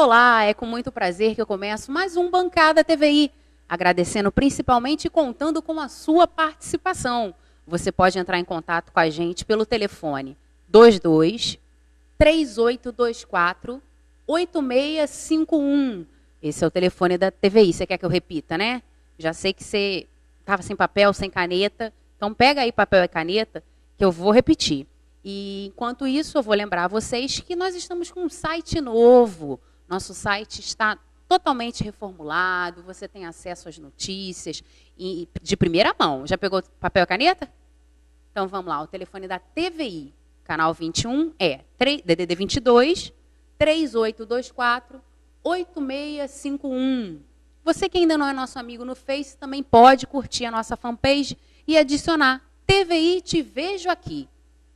Olá, é com muito prazer que eu começo mais um Bancada TVI, agradecendo principalmente e contando com a sua participação. Você pode entrar em contato com a gente pelo telefone 22 3824 8651. Esse é o telefone da TVI. Você quer que eu repita, né? Já sei que você estava sem papel, sem caneta. Então pega aí papel e caneta que eu vou repetir. E enquanto isso, eu vou lembrar a vocês que nós estamos com um site novo. Nosso site está totalmente reformulado, você tem acesso às notícias de primeira mão. Já pegou papel e caneta? Então vamos lá, o telefone da TVI, canal 21, é DDD 22 3824 8651. Você que ainda não é nosso amigo no Face, também pode curtir a nossa fanpage e adicionar TVI Te Vejo Aqui.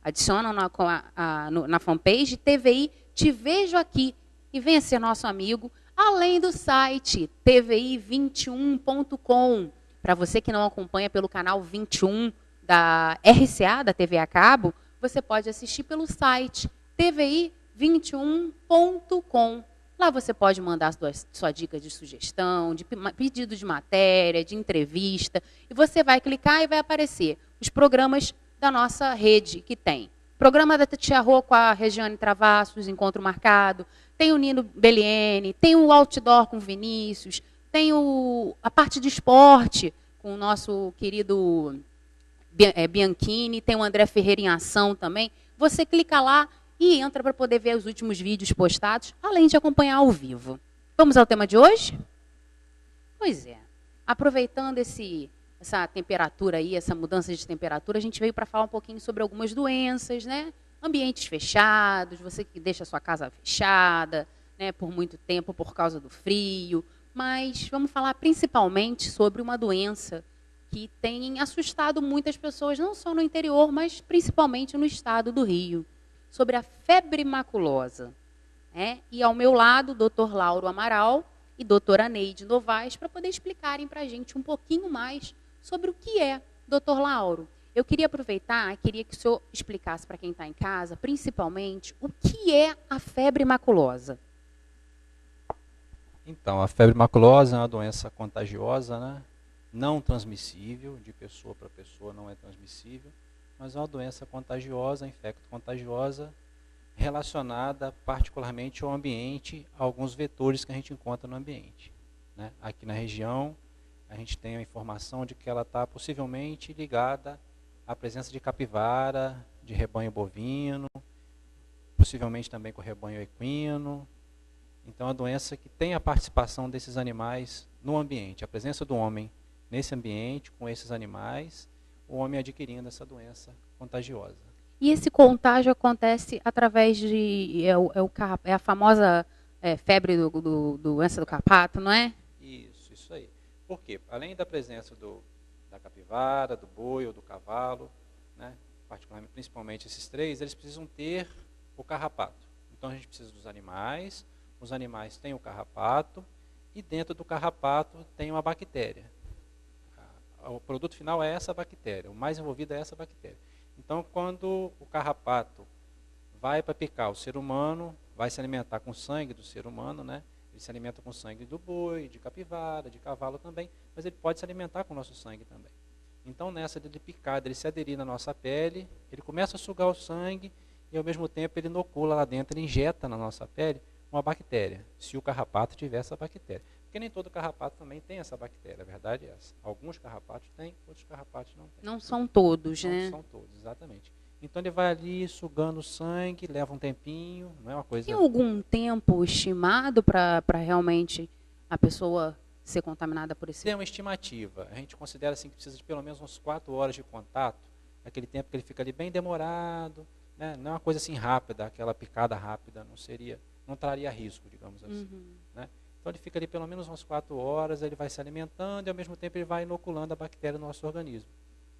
Adiciona na fanpage TVI Te Vejo Aqui e venha ser nosso amigo, além do site tvi21.com. Para você que não acompanha pelo canal 21 da RCA, da TV a cabo, você pode assistir pelo site tvi21.com. Lá você pode mandar sua dica de sugestão, de pedido de matéria, de entrevista, e você vai clicar e vai aparecer os programas da nossa rede que tem. Programa da Tia Rô com a Regiane Travassos, Encontro Marcado, tem o Nino Belliene, tem o Outdoor com o Vinícius, tem a parte de esporte com o nosso querido Bianchini, tem o André Ferreira em Ação também. Você clica lá e entra para poder ver os últimos vídeos postados, além de acompanhar ao vivo. Vamos ao tema de hoje? Pois é. Aproveitando essa temperatura aí, essa mudança de temperatura, a gente veio para falar um pouquinho sobre algumas doenças, né? Ambientes fechados, você que deixa a sua casa fechada, né, por muito tempo por causa do frio. Mas vamos falar principalmente sobre uma doença que tem assustado muitas pessoas, não só no interior, mas principalmente no estado do Rio, sobre a febre maculosa. E ao meu lado, o doutor Lauro Amaral e doutora Neide Novaes, para poder explicarem para a gente um pouquinho mais sobre o que é. Doutor Lauro, eu queria aproveitar, queria que o senhor explicasse para quem está em casa, principalmente, o que é a febre maculosa. Então, a febre maculosa é uma doença contagiosa, né? Não transmissível, de pessoa para pessoa não é transmissível, mas é uma doença contagiosa, infecto-contagiosa, relacionada particularmente ao ambiente, a alguns vetores que a gente encontra no ambiente, né? Aqui na região, a gente tem a informação de que ela está possivelmente ligada à presença de capivara, de rebanho bovino, possivelmente também com rebanho equino. Então, é uma doença que tem a participação desses animais no ambiente, a presença do homem nesse ambiente, com esses animais, o homem adquirindo essa doença contagiosa. E esse contágio acontece através de... É a famosa febre do doença do carrapato, não é? Isso aí. Por quê? Além da presença da capivara, do boi ou do cavalo, né, particularmente, principalmente esses três, eles precisam ter o carrapato. Então, a gente precisa dos animais, os animais têm o carrapato, e dentro do carrapato tem uma bactéria. O produto final é essa bactéria, o mais envolvido é essa bactéria. Então, quando o carrapato vai para picar o ser humano, vai se alimentar com o sangue do ser humano, né? Ele se alimenta com o sangue do boi, de capivara, de cavalo também, mas ele pode se alimentar com o nosso sangue também. Então, nessa dele picar, ele se aderir na nossa pele, ele começa a sugar o sangue e, ao mesmo tempo, ele inocula lá dentro, ele injeta na nossa pele uma bactéria, se o carrapato tiver essa bactéria. Porque nem todo carrapato também tem essa bactéria, a verdade é essa. Alguns carrapatos têm, outros carrapatos não têm. Não são todos, né? Não são todos, exatamente. Então ele vai ali sugando o sangue, leva um tempinho, não é uma coisa... Tem algum tempo estimado para realmente a pessoa ser contaminada por esse... Tem uma estimativa. A gente considera assim que precisa de pelo menos uns 4 horas de contato, aquele tempo que ele fica ali bem demorado, né? Não é uma coisa assim rápida, aquela picada rápida, não traria risco, digamos assim. Né? Então ele fica ali pelo menos umas 4 horas, ele vai se alimentando e ao mesmo tempo ele vai inoculando a bactéria no nosso organismo.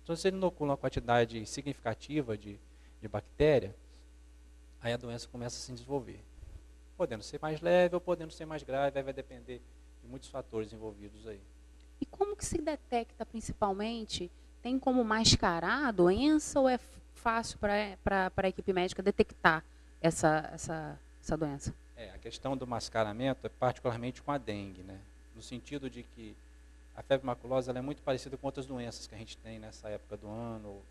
Então se ele inocula uma quantidade significativa de bactéria, aí a doença começa a se desenvolver. Podendo ser mais leve ou podendo ser mais grave, aí vai depender de muitos fatores envolvidos aí. E como que se detecta principalmente? Tem como mascarar a doença ou é fácil para a equipe médica detectar essa doença? A questão do mascaramento é particularmente com a dengue, né? No sentido de que a febre maculosa ela é muito parecida com outras doenças que a gente tem nessa época do ano,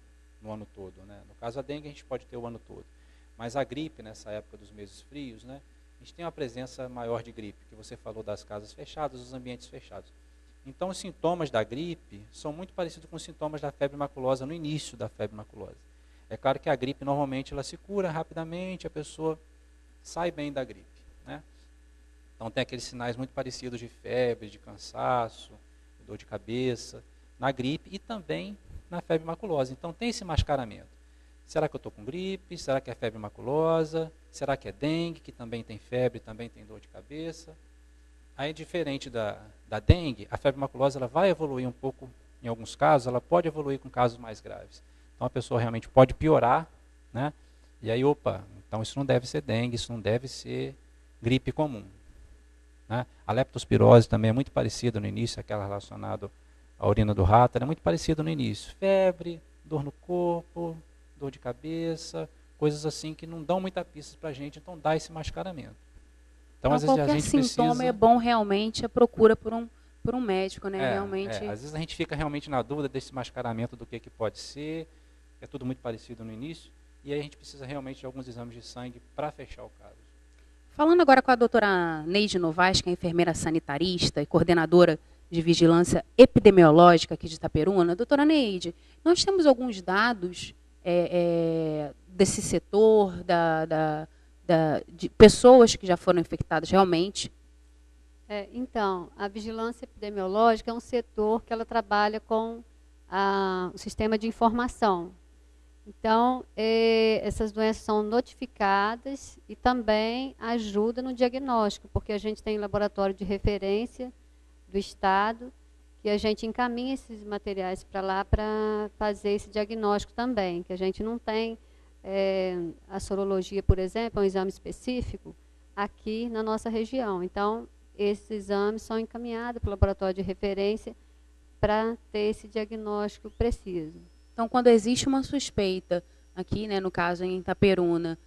no ano todo, né? No caso, a dengue a gente pode ter o ano todo. Mas a gripe, nessa época dos meses frios, né? A gente tem uma presença maior de gripe, que você falou das casas fechadas, dos ambientes fechados. Então, os sintomas da gripe são muito parecidos com os sintomas da febre maculosa no início da febre maculosa. É claro que a gripe, normalmente, ela se cura rapidamente, a pessoa sai bem da gripe, né? Então, tem aqueles sinais muito parecidos de febre, de cansaço, dor de cabeça, na gripe e também na febre maculosa. Então, tem esse mascaramento. Será que eu estou com gripe? Será que é febre maculosa? Será que é dengue, que também tem febre, também tem dor de cabeça? Aí, diferente da dengue, a febre maculosa ela vai evoluir um pouco, em alguns casos, ela pode evoluir com casos mais graves. Então, a pessoa realmente pode piorar, né? E aí, opa, então isso não deve ser dengue, isso não deve ser gripe comum. Né? A leptospirose também é muito parecida no início, aquela relacionada à urina do rato, ela é muito parecida no início. Febre, dor no corpo, dor de cabeça, coisas assim que não dão muita pista para a gente, então dá esse mascaramento. Então, às vezes a gente sintoma precisa... é bom realmente a procura por um médico, né? Realmente. Às vezes a gente fica realmente na dúvida desse mascaramento do que pode ser, é tudo muito parecido no início, e aí a gente precisa realmente de alguns exames de sangue para fechar o caso. Falando agora com a doutora Neide Novaes, que é enfermeira sanitarista e coordenadora de vigilância epidemiológica aqui de Itaperuna. Doutora Neide, nós temos alguns dados desse setor, de pessoas que já foram infectadas realmente? Então, a vigilância epidemiológica é um setor que ela trabalha com o sistema de informação. Então, essas doenças são notificadas e também ajuda no diagnóstico, porque a gente tem laboratório de referência do Estado, que a gente encaminha esses materiais para lá para fazer esse diagnóstico também, que a gente não tem a sorologia, por exemplo, é um exame específico aqui na nossa região. Então, esses exames são encaminhados para o laboratório de referência para ter esse diagnóstico preciso. Então, quando existe uma suspeita, aqui, né, no caso em Itaperuna,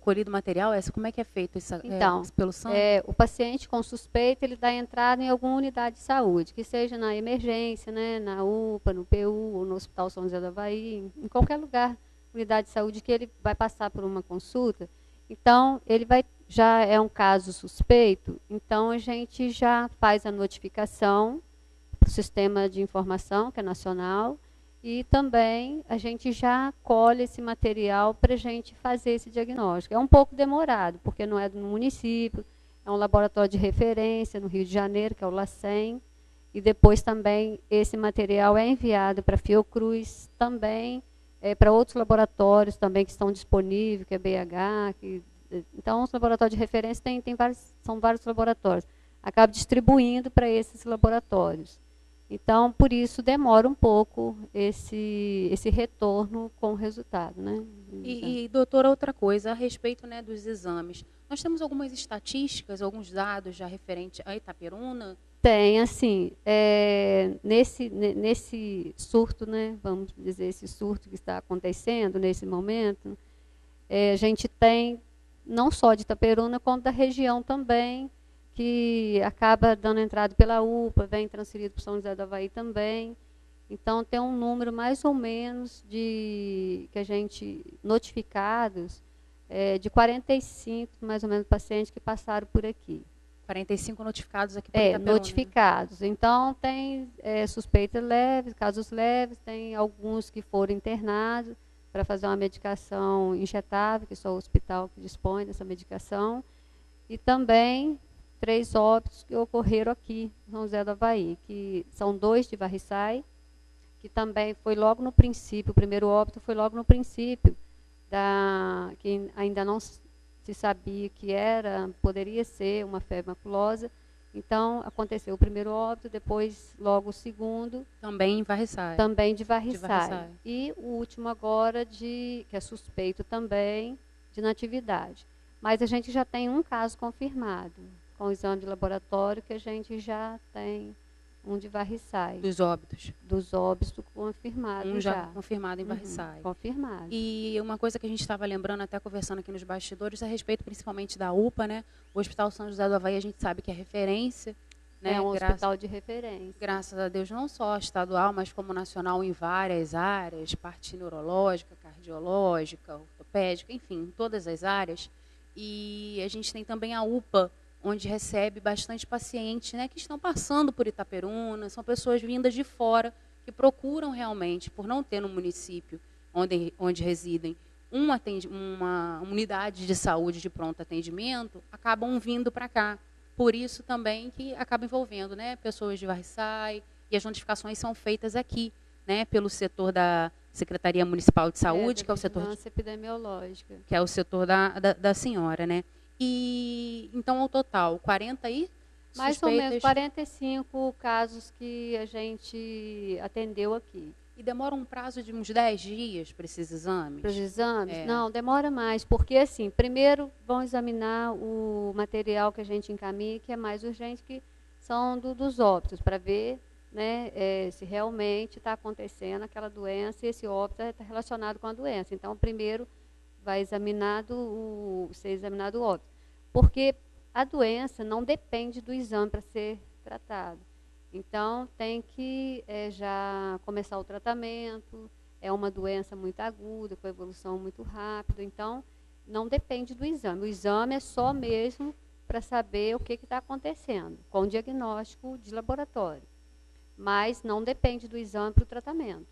colhido material, como é que é feito pelo sangue? O paciente com suspeita, ele dá entrada em alguma unidade de saúde, que seja na emergência, né, na UPA, no PU, ou no Hospital São José do Avaí, em qualquer lugar, unidade de saúde que ele vai passar por uma consulta. Então, já é um caso suspeito, então a gente já faz a notificação para o sistema de informação, que é nacional, e também a gente já colhe esse material para a gente fazer esse diagnóstico. É um pouco demorado, porque não é do município, é um laboratório de referência no Rio de Janeiro, que é o LACEN, e depois também esse material é enviado para a Fiocruz, também para outros laboratórios também que estão disponíveis, que é BH. Então, os laboratórios de referência são vários laboratórios. Acaba distribuindo para esses laboratórios. Então, por isso, demora um pouco esse retorno com o resultado. Né? E, doutora, outra coisa, a respeito, né, dos exames. Nós temos algumas estatísticas, alguns dados já referentes a Itaperuna? Tem, assim, nesse surto, né, vamos dizer, esse surto que está acontecendo nesse momento, a gente tem, não só de Itaperuna, quanto da região também, que acaba dando entrada pela UPA, vem transferido para São José do Avaí também. Então, tem um número mais ou menos que a gente, notificados, de 45, mais ou menos, pacientes que passaram por aqui. 45 notificados aqui por Itaperuna. Notificados. Então, tem suspeitas leves, casos leves, tem alguns que foram internados para fazer uma medicação injetável, que só o hospital que dispõe dessa medicação, e também 3 óbitos que ocorreram aqui em São José do Avaí, que são 2 de varicela, que também foi logo no princípio, o primeiro óbito foi logo no princípio, que ainda não se sabia que poderia ser uma febre maculosa. Então, aconteceu o primeiro óbito, depois logo o segundo. Também em varicela. Também de varicela. E o último agora, que é suspeito também, de natividade. Mas a gente já tem um caso confirmado, com o exame de laboratório, que a gente já tem Um de Varriçai. Dos óbitos. Dos óbitos confirmado Um já confirmado em Varriçai. Confirmado. E uma coisa que a gente estava lembrando, até conversando aqui nos bastidores, a respeito principalmente da UPA, né? O Hospital São José do Havaí, a gente sabe que é referência. Né? É um hospital de referência. Graças a Deus, não só estadual, mas como nacional em várias áreas, parte neurológica, cardiológica, ortopédica, enfim, em todas as áreas. E a gente tem também a UPA, onde recebe bastante pacientes, né, que estão passando por Itaperuna, são pessoas vindas de fora, que procuram realmente, por não ter no município onde residem uma unidade de saúde de pronto atendimento, acabam vindo para cá. Por isso também que acaba envolvendo, né, pessoas de Varriçai, e as notificações são feitas aqui, né, pelo setor da Secretaria Municipal de Saúde, que é o setor epidemiológica, que é o setor da senhora, né? E então ao total 40 e mais suspeitas, ou menos 45 casos que a gente atendeu aqui. E demora um prazo de uns 10 dias para esses exames? Para os exames? É. Não, demora mais, porque assim, primeiro vão examinar o material que a gente encaminha, que é mais urgente, que são dos óbitos, para ver, né, se realmente está acontecendo aquela doença e esse óbito está relacionado com a doença. Então, primeiro vai ser examinado o óbito. Porque a doença não depende do exame para ser tratado. Então, tem que já começar o tratamento, é uma doença muito aguda, com evolução muito rápida, então, não depende do exame. O exame é só mesmo para saber o que está acontecendo, com diagnóstico de laboratório. Mas não depende do exame para o tratamento.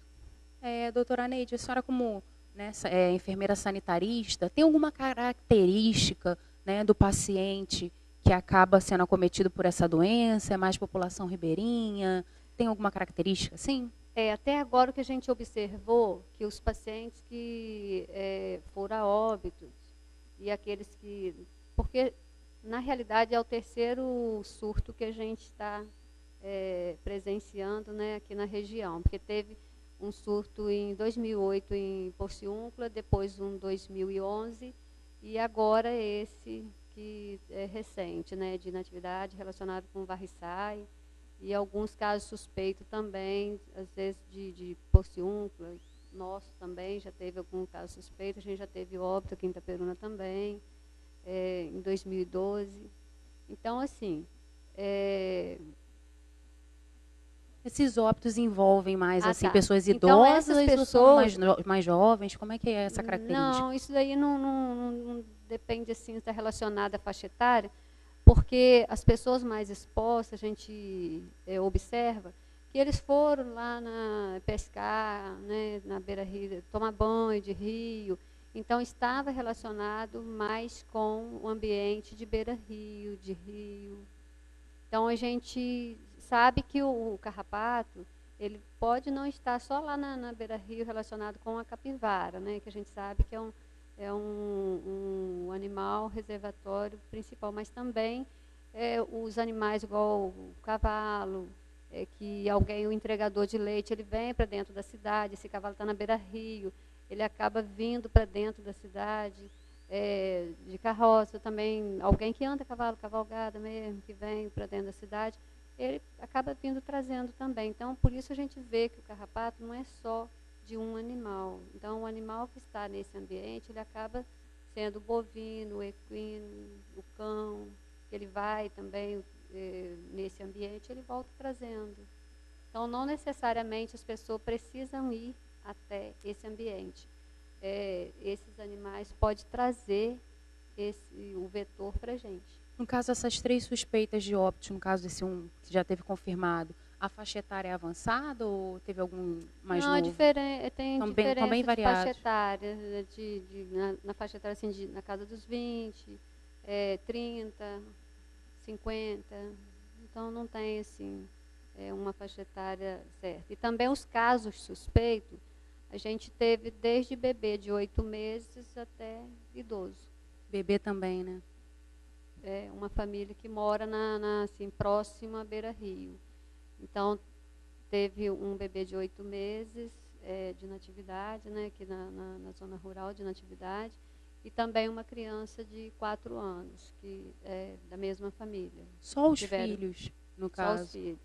Doutora Neide, a senhora como, né, enfermeira sanitarista, tem alguma característica, né, do paciente que acaba sendo acometido por essa doença? É mais população ribeirinha? Tem alguma característica assim? Até agora o que a gente observou, que os pacientes que foram a óbitos e aqueles que... Porque, na realidade, é o terceiro surto que a gente está presenciando, né, aqui na região. Porque teve um surto em 2008 em Porciúncula, depois um em 2011 e agora esse que é recente, né, de inatividade relacionado com Varriçai e alguns casos suspeitos também, às vezes de Porciúncula, nosso também já teve algum caso suspeito, a gente já teve óbito aqui em Itaperuna também, em 2012. Então, assim, esses óbitos envolvem mais assim, tá. pessoas então, idosas ou são mais jovens? Como é que é essa característica? Não, isso daí não depende assim, está relacionado à faixa etária, porque as pessoas mais expostas, a gente observa que eles foram lá pescar, né, na beira-rio, tomar banho de rio, então estava relacionado mais com o ambiente de beira-rio, de rio. Então a gente sabe que o carrapato, ele pode não estar só lá na beira-rio relacionado com a capivara, né, que a gente sabe que é um animal reservatório principal, mas também os animais igual o cavalo, que o entregador de leite, ele vem para dentro da cidade, esse cavalo está na beira-rio, ele acaba vindo para dentro da cidade, de carroça também, alguém que anda cavalo, cavalgada mesmo, que vem para dentro da cidade, ele acaba vindo trazendo também. Então, por isso a gente vê que o carrapato não é só de um animal. Então, o animal que está nesse ambiente, ele acaba sendo o bovino, o equino, o cão, que ele vai também nesse ambiente, ele volta trazendo. Então, não necessariamente as pessoas precisam ir até esse ambiente. Esses animais podem trazer o vetor para a gente. No caso, essas 3 suspeitas de óbito, no caso desse que já teve confirmado, a faixa etária é avançada ou teve algum mais novo? Não, tem diferença também de faixa etária, na faixa etária assim, na casa dos 20, 30, 50, então não tem assim, uma faixa etária certa. E também os casos suspeitos, a gente teve desde bebê de 8 meses até idoso. Bebê também, né? Uma família que mora assim, próximo à beira-rio. Então, teve um bebê de 8 meses de natividade, né, aqui na zona rural de natividade, e também uma criança de 4 anos, que é da mesma família. Só os filhos, no caso? Só os filhos.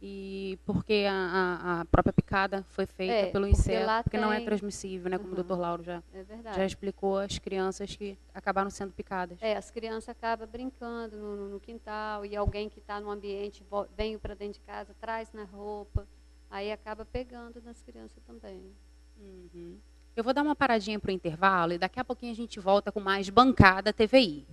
e porque a própria picada foi feita pelo porque inseto, lá porque não é tem- transmissível, né? Como o Dr. Lauro já É verdade. explicou, as crianças que acabaram sendo picadas. As crianças acabam brincando no quintal e alguém que está no ambiente vem para dentro de casa, traz na roupa, aí acaba pegando nas crianças também. Uhum. Eu vou dar uma paradinha para o intervalo e daqui a pouquinho a gente volta com mais Bancada TVI.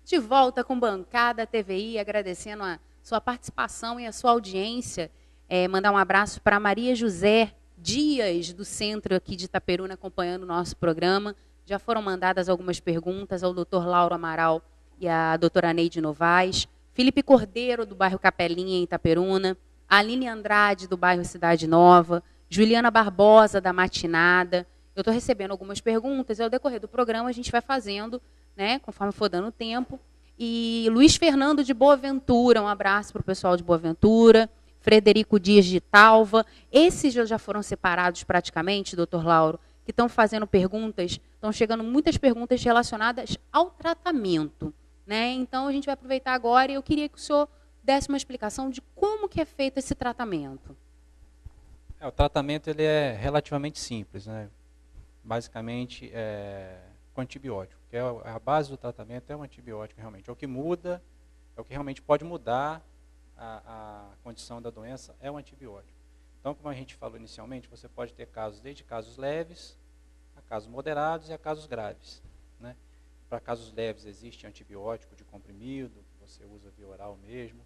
De volta com Bancada TVI, agradecendo a sua participação e a sua audiência. Mandar um abraço para Maria José Dias, do centro aqui de Itaperuna, acompanhando o nosso programa. Já foram mandadas algumas perguntas ao Dr. Lauro Amaral e à doutora Neide Novaes. Felipe Cordeiro, do bairro Capelinha, em Itaperuna. Aline Andrade, do bairro Cidade Nova. Juliana Barbosa, da Matinada. Eu estou recebendo algumas perguntas e ao decorrer do programa a gente vai fazendo, né, conforme for dando tempo. E Luiz Fernando de Boaventura, um abraço para o pessoal de Boaventura. Frederico Dias de Talva. Esses já foram separados praticamente, doutor Lauro, que estão fazendo perguntas, estão chegando muitas perguntas relacionadas ao tratamento, né? Então a gente vai aproveitar agora e eu queria que o senhor desse uma explicação de como que é feito esse tratamento. O tratamento ele é relativamente simples, né? Basicamente com antibiótico, que é a base do tratamento é um antibiótico realmente. É o que muda, é o que realmente pode mudar a condição da doença, é o antibiótico. Então, como a gente falou inicialmente, você pode ter casos, desde casos leves, a casos moderados e a casos graves, né? Para casos leves existe antibiótico de comprimido, que você usa via oral mesmo,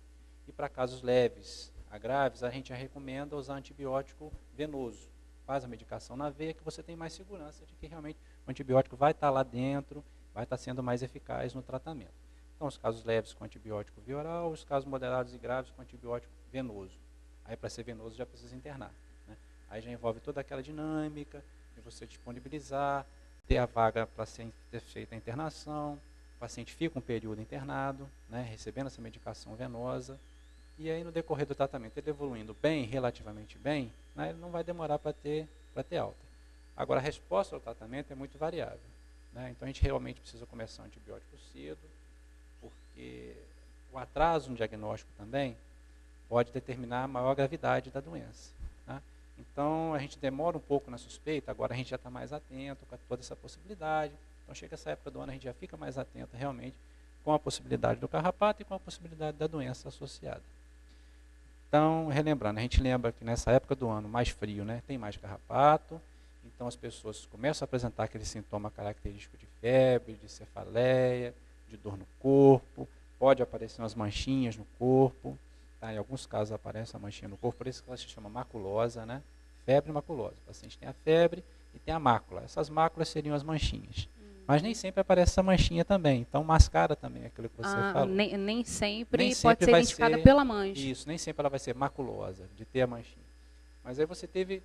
e para casos leves a graves, a gente já recomenda usar antibiótico venoso. Faz a medicação na veia, que você tem mais segurança de que realmente o antibiótico vai estar lá dentro, vai estar sendo mais eficaz no tratamento. Então, os casos leves com antibiótico via oral, os casos moderados e graves com antibiótico venoso. Aí, para ser venoso, já precisa internar, né? Aí já envolve toda aquela dinâmica de você disponibilizar, ter a vaga para ser feita a internação, o paciente fica um período internado, né, recebendo essa medicação venosa, e aí no decorrer do tratamento, ele evoluindo bem, relativamente bem, né, ele não vai demorar para ter alta. Agora, a resposta ao tratamento é muito variável, né? Então a gente realmente precisa começar o antibiótico cedo, porque o atraso no diagnóstico também pode determinar a maior gravidade da doença, tá? Então a gente demora um pouco na suspeita, agora a gente já está mais atento com toda essa possibilidade. Então chega essa época do ano, a gente já fica mais atento realmente com a possibilidade do carrapato e com a possibilidade da doença associada. Então, relembrando, a gente lembra que nessa época do ano mais frio, né, tem mais carrapato, então as pessoas começam a apresentar aquele sintoma característico de febre, de cefaleia, de dor no corpo, pode aparecer umas manchinhas no corpo, tá? Em alguns casos aparece a manchinha no corpo, por isso que ela se chama maculosa, né? Febre maculosa. O paciente tem a febre e tem a mácula. Essas máculas seriam as manchinhas. Mas nem sempre aparece essa manchinha também. Então, mascara também aquilo que você falou. Nem sempre Nem pode sempre ser vai identificada ser- pela mancha. Isso, nem sempre ela vai ser maculosa, de ter a manchinha. Mas aí você tem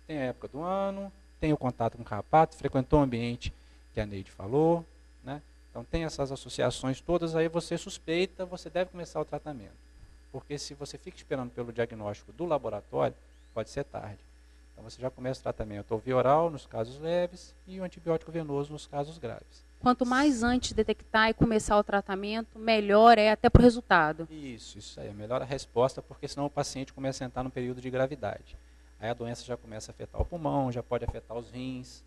a época do ano, tem o contato com o carrapato, frequentou o ambiente que a Neide falou, né? Então tem essas associações todas, aí você suspeita, você deve começar o tratamento. Porque se você fica esperando pelo diagnóstico do laboratório, pode ser tarde. Então você já começa o tratamento ou via oral nos casos leves e o antibiótico venoso nos casos graves. Quanto mais antes detectar e começar o tratamento, melhor é até para o resultado. Isso aí, melhora a resposta, porque senão o paciente começa a entrar no período de gravidade. Aí a doença já começa a afetar o pulmão, já pode afetar os rins,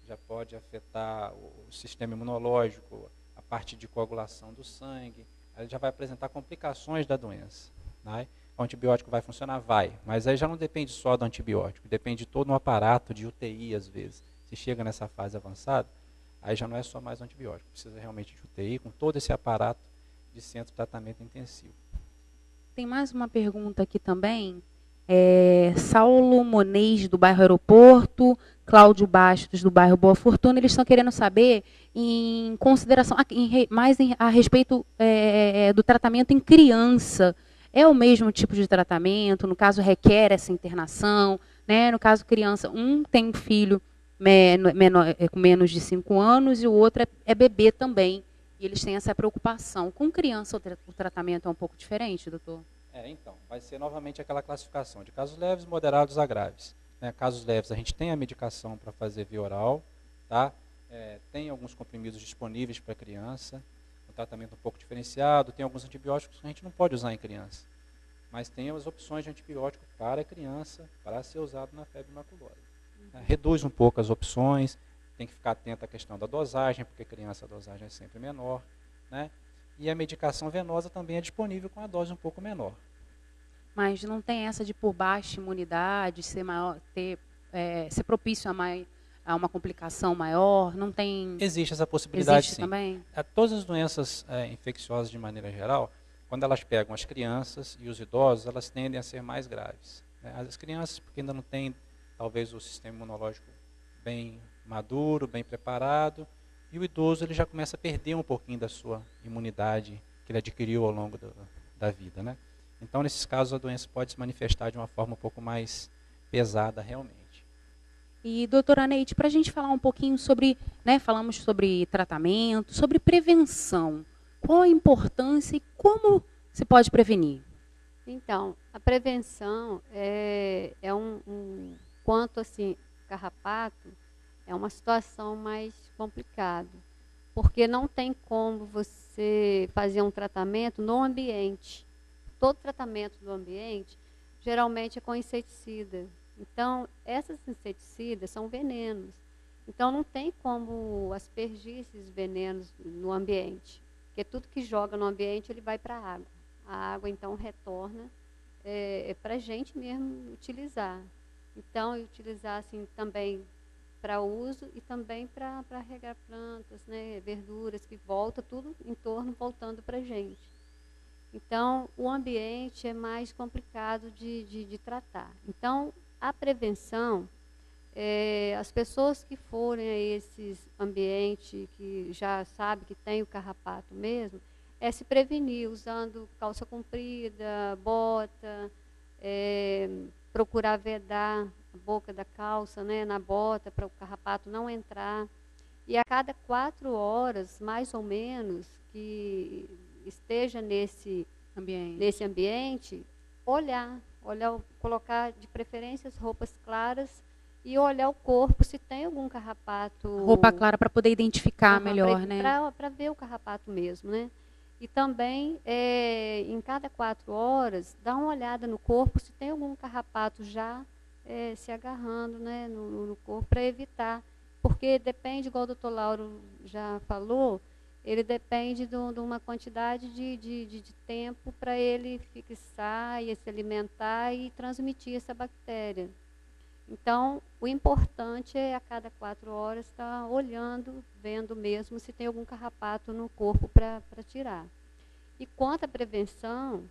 já pode afetar o sistema imunológico, a parte de coagulação do sangue, aí já vai apresentar complicações da doença, né? o antibiótico vai funcionar? Vai. Mas aí já não depende só do antibiótico, depende de todo um aparato de UTI, às vezes. Se chega nessa fase avançada, aí já não é só mais o antibiótico, precisa realmente de UTI, com todo esse aparato de centro de tratamento intensivo. Tem mais uma pergunta aqui também. Saulo Monês, do bairro Aeroporto, Cláudio Bastos, do bairro Boa Fortuna, eles estão querendo saber, em consideração, mais a respeito do tratamento em criança. É o mesmo tipo de tratamento? No caso, requer essa internação? Né? No caso, criança, um tem um filho com menos de 5 anos e o outro é bebê também. E eles têm essa preocupação. Com criança, o tratamento é um pouco diferente, doutor? Então, vai ser novamente aquela classificação de casos leves, moderados a graves. Casos leves, a gente tem a medicação para fazer via oral, tá? Tem alguns comprimidos disponíveis para criança, um tratamento um pouco diferenciado, tem alguns antibióticos que a gente não pode usar em criança, mas tem as opções de antibiótico para criança, para ser usado na febre maculosa. Reduz um pouco as opções, tem que ficar atento à questão da dosagem, porque criança a dosagem é sempre menor, né? E a medicação venosa também é disponível com a dose um pouco menor. Mas não tem essa de por baixa imunidade, ser propício a uma complicação maior? Não tem... Existe essa possibilidade, existe sim. Também? Todas as doenças infecciosas, de maneira geral, quando elas pegam as crianças e os idosos, elas tendem a ser mais graves. As crianças, porque ainda não têm, talvez, o sistema imunológico bem maduro, bem preparado, e o idoso ele já começa a perder um pouquinho da sua imunidade que ele adquiriu ao longo da vida, né? Então, nesses casos, a doença pode se manifestar de uma forma um pouco mais pesada realmente. E, doutora Neide, para a gente falar um pouquinho sobre, falamos sobre tratamento, sobre prevenção. Qual a importância e como se pode prevenir? Então, a prevenção quanto assim, carrapato, é uma situação mais complicada, porque não tem como você fazer um tratamento no ambiente. Todo tratamento do ambiente, geralmente é com inseticida. Então, essas inseticidas são venenos. Então, não tem como aspergir esses venenos no ambiente, porque tudo que joga no ambiente, ele vai para a água. A água, então, retorna para a gente mesmo utilizar. Então, utilizar assim, também para uso e também para regar plantas, né, verduras, que volta tudo em torno, voltando para a gente. Então, o ambiente é mais complicado de tratar. Então, a prevenção, as pessoas que forem a esses ambientes que já sabem que tem o carrapato mesmo, se prevenir usando calça comprida, bota, procurar vedar a boca da calça, né, na bota, para o carrapato não entrar. E a cada 4 horas, mais ou menos, que esteja nesse ambiente, olhar, colocar de preferência as roupas claras e olhar o corpo se tem algum carrapato. Roupa clara para poder identificar melhor, né? Para ver o carrapato mesmo, né? E também, em cada 4 horas, dá uma olhada no corpo se tem algum carrapato já se agarrando, né, no corpo, para evitar. Porque depende, igual o doutor Lauro já falou, ele depende de uma quantidade de tempo para ele fixar e se alimentar e transmitir essa bactéria. Então, o importante é a cada 4 horas estar olhando, vendo mesmo se tem algum carrapato no corpo para tirar. E quanto à prevenção,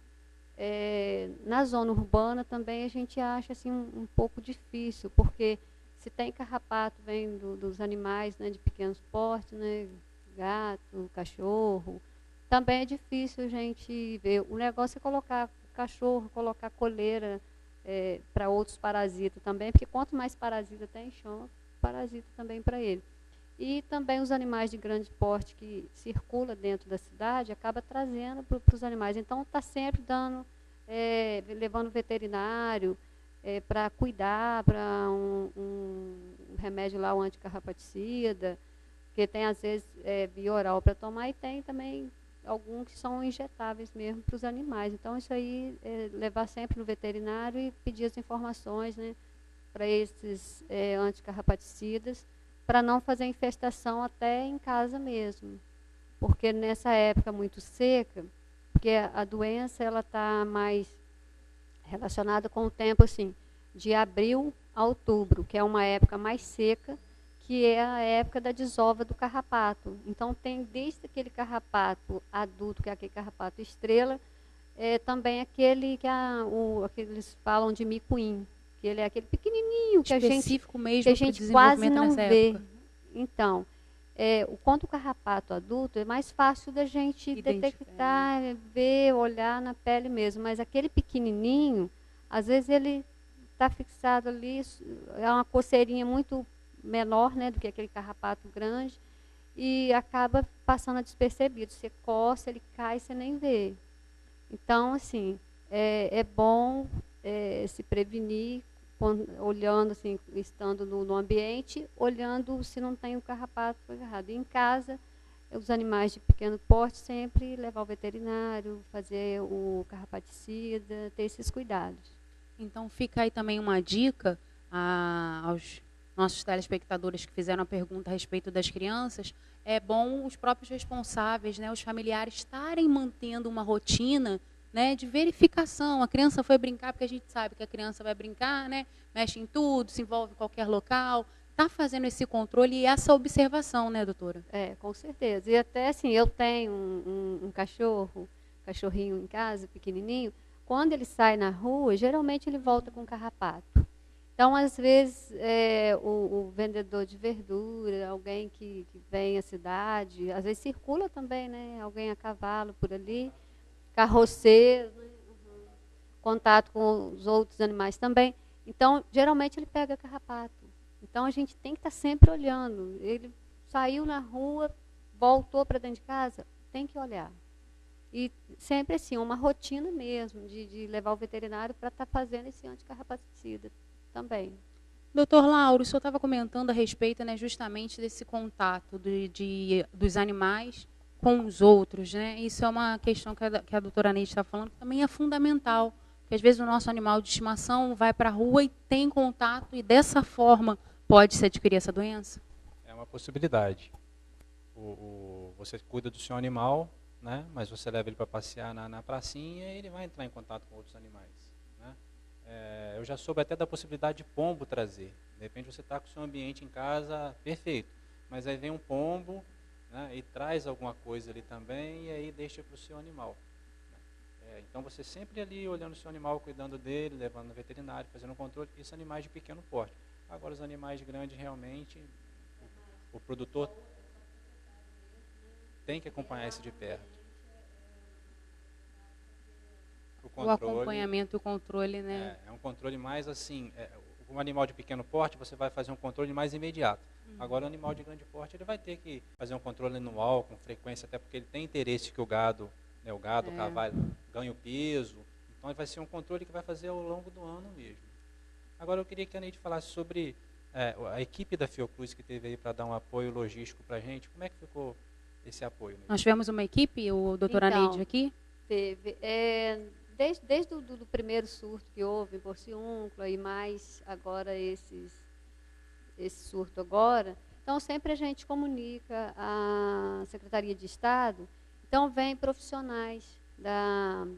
na zona urbana também a gente acha assim, um pouco difícil, porque se tem carrapato, vem dos animais, né, de pequenos portes, né, gato, cachorro, também é difícil a gente ver. O negócio é colocar cachorro, colocar coleira para outros parasitas também, porque quanto mais parasita tem, chama parasita também para ele. E também os animais de grande porte que circulam dentro da cidade, acaba trazendo para os animais. Então, está sempre levando veterinário para cuidar, para um remédio lá, um anticarrapaticida, porque tem, às vezes, via oral para tomar, e tem também alguns que são injetáveis mesmo para os animais. Então, isso aí, levar sempre no veterinário e pedir as informações, né, para esses anticarrapaticidas, para não fazer infestação até em casa mesmo. Porque nessa época muito seca, porque a doença ela está mais relacionada com o tempo, assim, de abril a outubro, que é uma época mais seca, que é a época da desova do carrapato. Então, tem desde aquele carrapato adulto, que é aquele carrapato estrela, também aquele que eles falam de micuim, que ele é aquele pequenininho que Específico que mesmo a para o gente quase desenvolvimento não nessa vê. época. Então, quanto o carrapato adulto, é mais fácil da gente detectar, ver, olhar na pele mesmo. Mas aquele pequenininho, às vezes ele está fixado ali, é uma coceirinha muito menor, né, do que aquele carrapato grande, e acaba passando despercebido. Você coça, ele cai, você nem vê. Então, assim, é bom se prevenir, olhando, assim, estando no ambiente, olhando se não tem o carrapato agarrado. Em casa, os animais de pequeno porte, sempre levar ao veterinário, fazer o carrapaticida, ter esses cuidados. Então, fica aí também uma dica aos nossos telespectadores que fizeram a pergunta a respeito das crianças. É bom os próprios responsáveis, né, os familiares, estarem mantendo uma rotina, né, de verificação. A criança foi brincar, porque a gente sabe que a criança vai brincar, né, mexe em tudo, se envolve em qualquer local. Está fazendo esse controle e essa observação, né, doutora? Com certeza. E até assim, eu tenho um cachorrinho em casa, pequenininho. Quando ele sai na rua, geralmente ele volta com carrapato. Então, às vezes, o vendedor de verdura, alguém que vem à cidade, às vezes circula também, né? Alguém a cavalo por ali, carroceiro, né? Contato com os outros animais também. Então, geralmente ele pega carrapato. Então, a gente tem que estar sempre olhando. Ele saiu na rua, voltou para dentro de casa, tem que olhar. E sempre assim, uma rotina mesmo, de levar o veterinário para estar fazendo esse anticarrapaticida também. Doutor Lauro, o senhor estava comentando a respeito, né, justamente desse contato dos animais com os outros, né? Isso é uma questão que a doutora Neide está falando, que também é fundamental, que às vezes o nosso animal de estimação vai para a rua e tem contato, e dessa forma pode-se adquirir essa doença? É uma possibilidade. Você cuida do seu animal, né? Mas você leva ele para passear na pracinha e ele vai entrar em contato com outros animais. Né? Eu já soube até da possibilidade de pombo trazer. De repente você está com o seu ambiente em casa perfeito, mas aí vem um pombo, né, e traz alguma coisa ali também e aí deixa para o seu animal. Então você sempre ali olhando o seu animal, cuidando dele, levando no veterinário, fazendo um controle. Isso animais de pequeno porte. Agora os animais grandes realmente, o produtor tem que acompanhar isso de perto. O acompanhamento e o controle, né? É um controle mais assim, um animal de pequeno porte, você vai fazer um controle mais imediato. Agora o animal de grande porte, ele vai ter que fazer um controle anual, com frequência, até porque ele tem interesse que o gado, né, o cavalo, ganhe o peso. Então vai ser um controle que vai fazer ao longo do ano mesmo. Agora eu queria que a Neide falasse sobre a equipe da Fiocruz que teve aí para dar um apoio logístico para a gente. Como é que ficou esse apoio, Neide? Nós tivemos uma equipe, o doutora Neide aqui? Teve. Desde o primeiro surto que houve em Porciúncula e mais agora esse surto agora, então sempre a gente comunica a Secretaria de Estado, então vem profissionais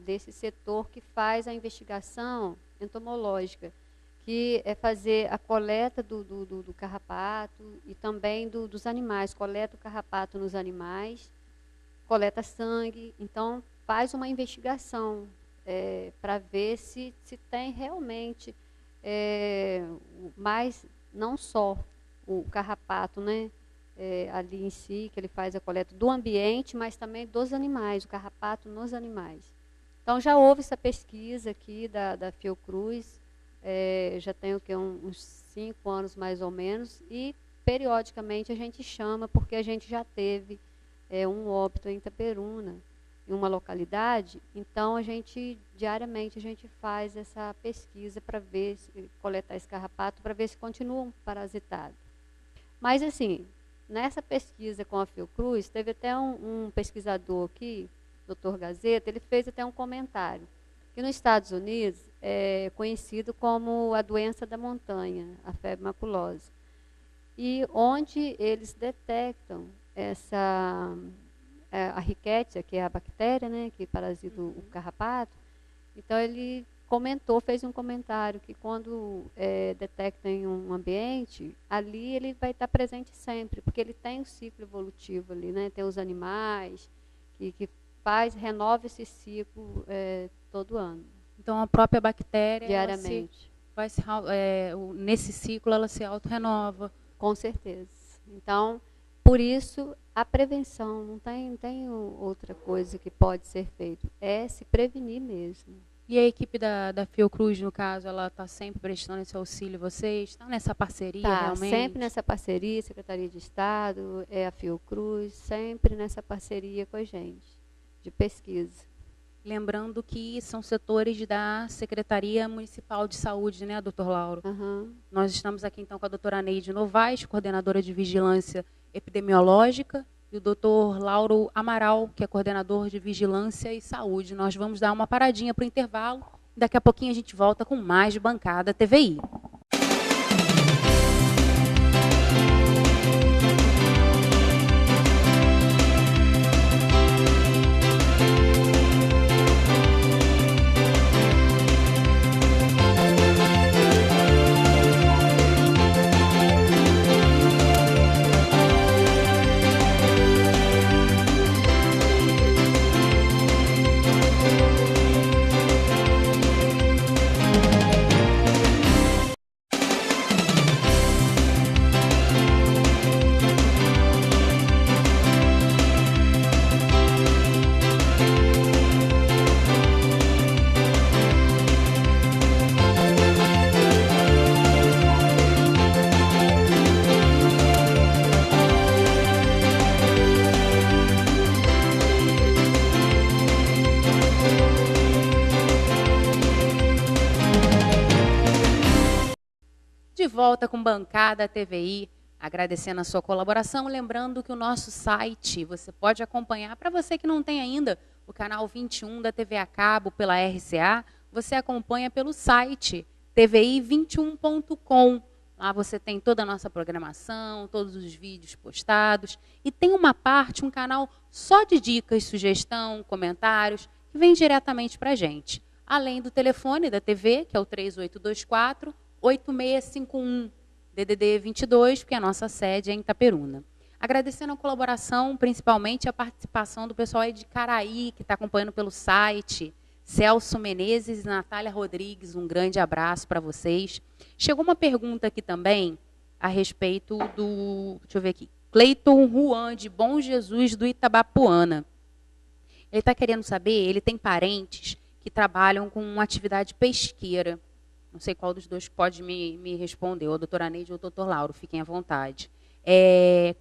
desse setor que faz a investigação entomológica, que é fazer a coleta do carrapato e também dos animais, coleta o carrapato nos animais, coleta sangue, então faz uma investigação para ver se tem realmente mais, não só o carrapato, né, ali em si, que ele faz a coleta do ambiente, mas também dos animais, o carrapato nos animais. Então já houve essa pesquisa aqui da Fiocruz, já tem uns 5 anos mais ou menos, e periodicamente a gente chama, porque a gente já teve um óbito em Itaperuna, em uma localidade, então diariamente a gente faz essa pesquisa para ver, coletar esse carrapato, para ver se continuam parasitados. Mas assim, nessa pesquisa com a Fiocruz, teve até um pesquisador aqui, Dr. Gazeta, ele fez até um comentário, que nos Estados Unidos é conhecido como a doença da montanha, a febre maculosa, e onde eles detectam a Rickettsia, que é a bactéria, né, que parasita o carrapato. Então, ele fez um comentário que quando detecta em um ambiente, ali ele vai estar presente sempre, porque ele tem um ciclo evolutivo ali, né? Tem os animais, que renova esse ciclo todo ano. Então, a própria bactéria, diariamente. Nesse ciclo, ela se auto-renova. Com certeza. Então, por isso, a prevenção, não tem outra coisa que pode ser feito, é se prevenir mesmo. E a equipe da Fiocruz, no caso, ela está sempre prestando esse auxílio a vocês? Está nessa parceria realmente? Sempre nessa parceria, Secretaria de Estado, a Fiocruz, sempre nessa parceria com a gente, de pesquisa. Lembrando que são setores da Secretaria Municipal de Saúde, né, doutor Lauro? Uhum. Nós estamos aqui, então, com a doutora Neide Novaes, coordenadora de Vigilância Epidemiológica, e o doutor Lauro Amaral, que é coordenador de Vigilância e Saúde. Nós vamos dar uma paradinha para o intervalo. Daqui a pouquinho a gente volta com mais Bancada TVI. De volta com Bancada TVI, agradecendo a sua colaboração, lembrando que o nosso site, você pode acompanhar, para você que não tem ainda o canal 21 da TV a cabo pela RCA, você acompanha pelo site tvi21.com. Lá você tem toda a nossa programação, todos os vídeos postados, e tem uma parte, um canal só de dicas, sugestão, comentários, que vem diretamente para a gente. Além do telefone da TV, que é o 3824 8651, DDD 22, porque a nossa sede é em Itaperuna. Agradecendo a colaboração, principalmente a participação do pessoal aí de Caraí, que está acompanhando pelo site, Celso Menezes e Natália Rodrigues, um grande abraço para vocês. Chegou uma pergunta aqui também a respeito do, deixa eu ver aqui, Cleiton Juan, de Bom Jesus, do Itabapuana. Ele está querendo saber, ele tem parentes que trabalham com uma atividade pesqueira. Não sei qual dos dois pode me responder, ou a doutora Neide ou o doutor Lauro, fiquem à vontade.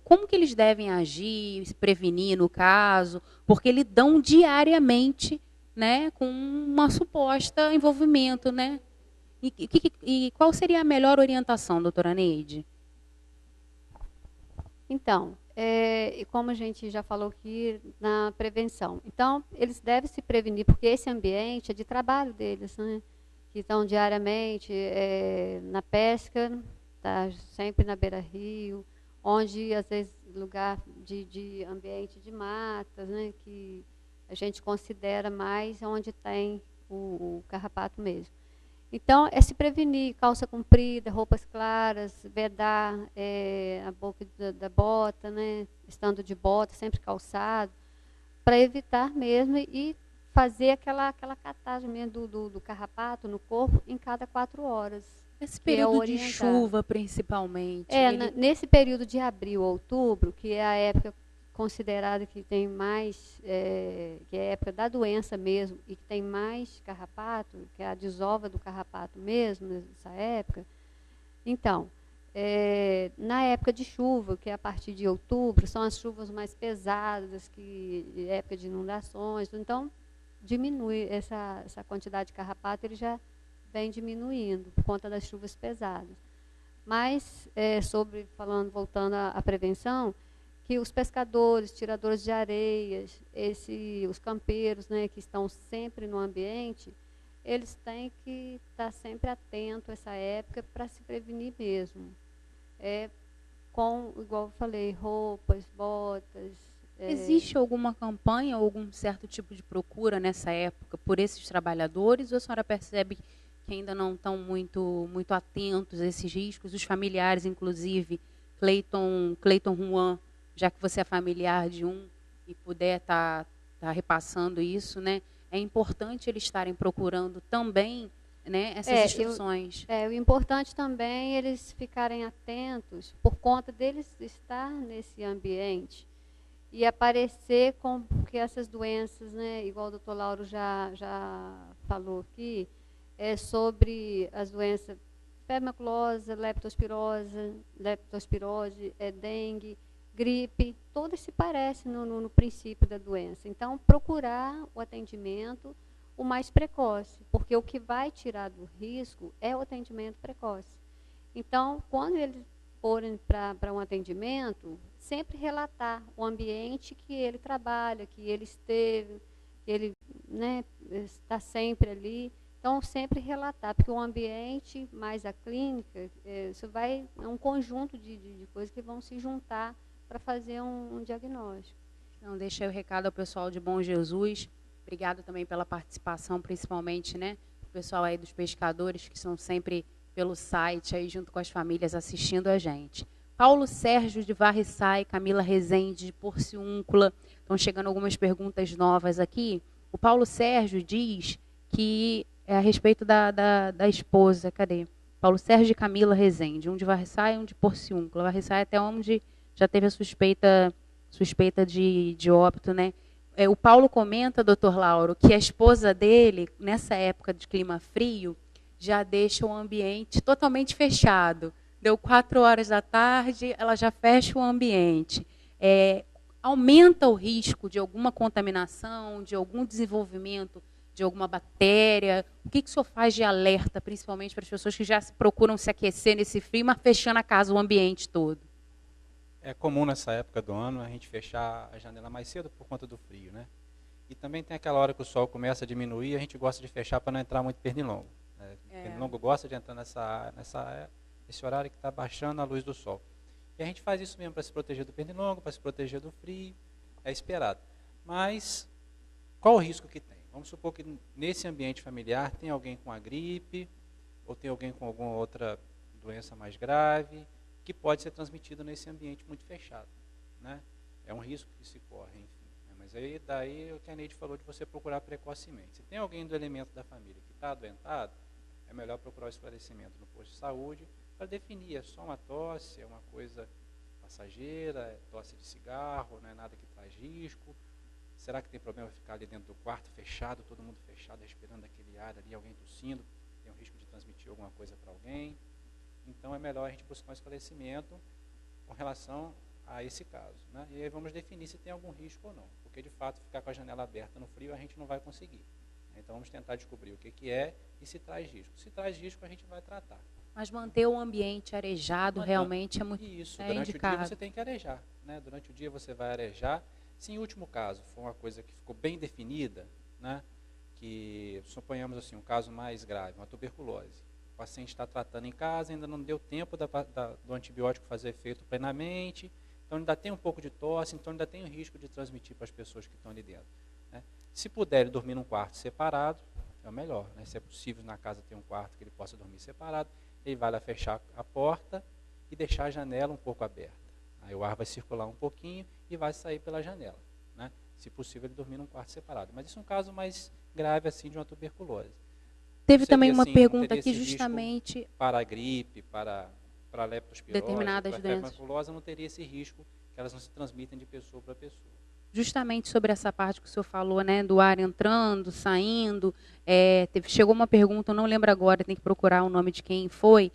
Como que eles devem agir, se prevenir no caso, porque lidam diariamente, né, com uma suposta envolvimento, né? E qual seria a melhor orientação, doutora Neide? Então, como a gente já falou aqui na prevenção, então eles devem se prevenir, porque esse ambiente é de trabalho deles, né? Que estão diariamente na pesca, tá sempre na beira-rio, onde, às vezes, lugar de ambiente de matas, né, que a gente considera mais onde tem o carrapato mesmo. Então, é se prevenir, calça comprida, roupas claras, vedar a boca da bota, né, estando de bota, sempre calçado, para evitar mesmo e fazer aquela catagem do carrapato no corpo em cada 4 horas. Esse período de chuva, principalmente. Nesse período de abril, outubro, que é a época considerada que tem mais, que é a época da doença mesmo, e que tem mais carrapato, que é a desova do carrapato mesmo, nessa época. Então, na época de chuva, que é a partir de outubro, são as chuvas mais pesadas, que época de inundações, então diminui essa quantidade de carrapato, ele já vem diminuindo por conta das chuvas pesadas. Mas, voltando à prevenção, que os pescadores, tiradores de areias, os campeiros, né, que estão sempre no ambiente, eles têm que estar sempre atentos a essa época para se prevenir mesmo. Igual eu falei, roupas, botas, Existe alguma campanha ou algum certo tipo de procura nessa época por esses trabalhadores, ou a senhora percebe que ainda não estão muito atentos a esses riscos, os familiares, inclusive, Cleiton Juan, já que você é familiar de um e puder estar repassando isso, né? É importante eles estarem procurando também, né, essas instruções. O importante também é eles ficarem atentos, por conta deles estar nesse ambiente, e aparecer com que essas doenças, né, igual o doutor Lauro já falou aqui, sobre as doenças febre-maculosa, leptospirose, dengue, gripe, todas se parecem no princípio da doença. Então, procurar o atendimento o mais precoce, porque o que vai tirar do risco é o atendimento precoce. Então, quando eles forem para um atendimento, sempre relatar o ambiente que ele trabalha, que ele esteve, que ele, né, está sempre ali. Então, sempre relatar, porque o ambiente mais a clínica, isso é um conjunto de coisas que vão se juntar para fazer um diagnóstico. Então, deixa aí o recado ao pessoal de Bom Jesus. Obrigado também pela participação, principalmente, né, o pessoal aí dos pescadores, que são sempre pelo site, aí junto com as famílias, assistindo a gente. Paulo Sérgio de Varriçai, Camila Rezende de Porciúncula. Estão chegando algumas perguntas novas aqui. O Paulo Sérgio diz que é a respeito da esposa. Cadê? Paulo Sérgio e Camila Rezende, um de Varriçai e um de Porciúncula. Varriçai até onde já teve a suspeita de óbito, né? O Paulo comenta, doutor Lauro, que a esposa dele, nessa época de clima frio, já deixa o ambiente totalmente fechado. Deu 4 horas da tarde, ela já fecha o ambiente. Aumenta o risco de alguma contaminação, de algum desenvolvimento de alguma bactéria? O que o senhor faz de alerta, principalmente para as pessoas que já procuram se aquecer nesse frio, mas fechando a casa, o ambiente todo? É comum nessa época do ano a gente fechar a janela mais cedo por conta do frio, né? E também tem aquela hora que o sol começa a diminuir, a gente gosta de fechar para não entrar muito pernilongo. Né? Pernilongo gosta de entrar nesse horário que está baixando a luz do sol. E a gente faz isso mesmo para se proteger do pernilongo, para se proteger do frio, é esperado. Mas qual o risco que tem? Vamos supor que nesse ambiente familiar tem alguém com a gripe, ou tem alguém com alguma outra doença mais grave, que pode ser transmitido nesse ambiente muito fechado, né? É um risco que se corre, enfim. Mas aí, daí o que a Neide falou de você procurar precocemente. Se tem alguém do elemento da família que está adoentado, é melhor procurar o esclarecimento no posto de saúde para definir, é só uma tosse, é uma coisa passageira, é tosse de cigarro, não é nada que traz risco. Será que tem problema ficar ali dentro do quarto fechado, todo mundo fechado, respirando aquele ar ali, alguém tossindo, tem um risco de transmitir alguma coisa para alguém? Então, é melhor a gente buscar um esclarecimento com relação a esse caso, né? E aí vamos definir se tem algum risco ou não, porque, de fato, ficar com a janela aberta no frio a gente não vai conseguir. Então, vamos tentar descobrir o que é e se traz risco. Se traz risco, a gente vai tratar. Mas manter o ambiente arejado realmente é muito indicado. Isso, durante o dia você tem que arejar, né? Durante o dia você vai arejar. Se em último caso for uma coisa que ficou bem definida, né? Que suponhamos assim, um caso mais grave, uma tuberculose. O paciente está tratando em casa, ainda não deu tempo do antibiótico fazer efeito plenamente, então ainda tem um pouco de tosse, então ainda tem o risco de transmitir para as pessoas que estão ali dentro, né? Se puder ele dormir num quarto separado, é o melhor, né? Se é possível na casa ter um quarto que ele possa dormir separado, ele vai lá fechar a porta e deixar a janela um pouco aberta. Aí o ar vai circular um pouquinho e vai sair pela janela, né? Se possível ele dormir num quarto separado. Mas isso é um caso mais grave assim de uma tuberculose. Teve também uma pergunta aqui justamente para a gripe, para a leptospirose, determinadas para a febre-maculosa, não teria esse risco, que elas não se transmitem de pessoa para pessoa. Justamente sobre essa parte que o senhor falou, né, do ar entrando, saindo, chegou uma pergunta, eu não lembro agora, tem que procurar o nome de quem foi,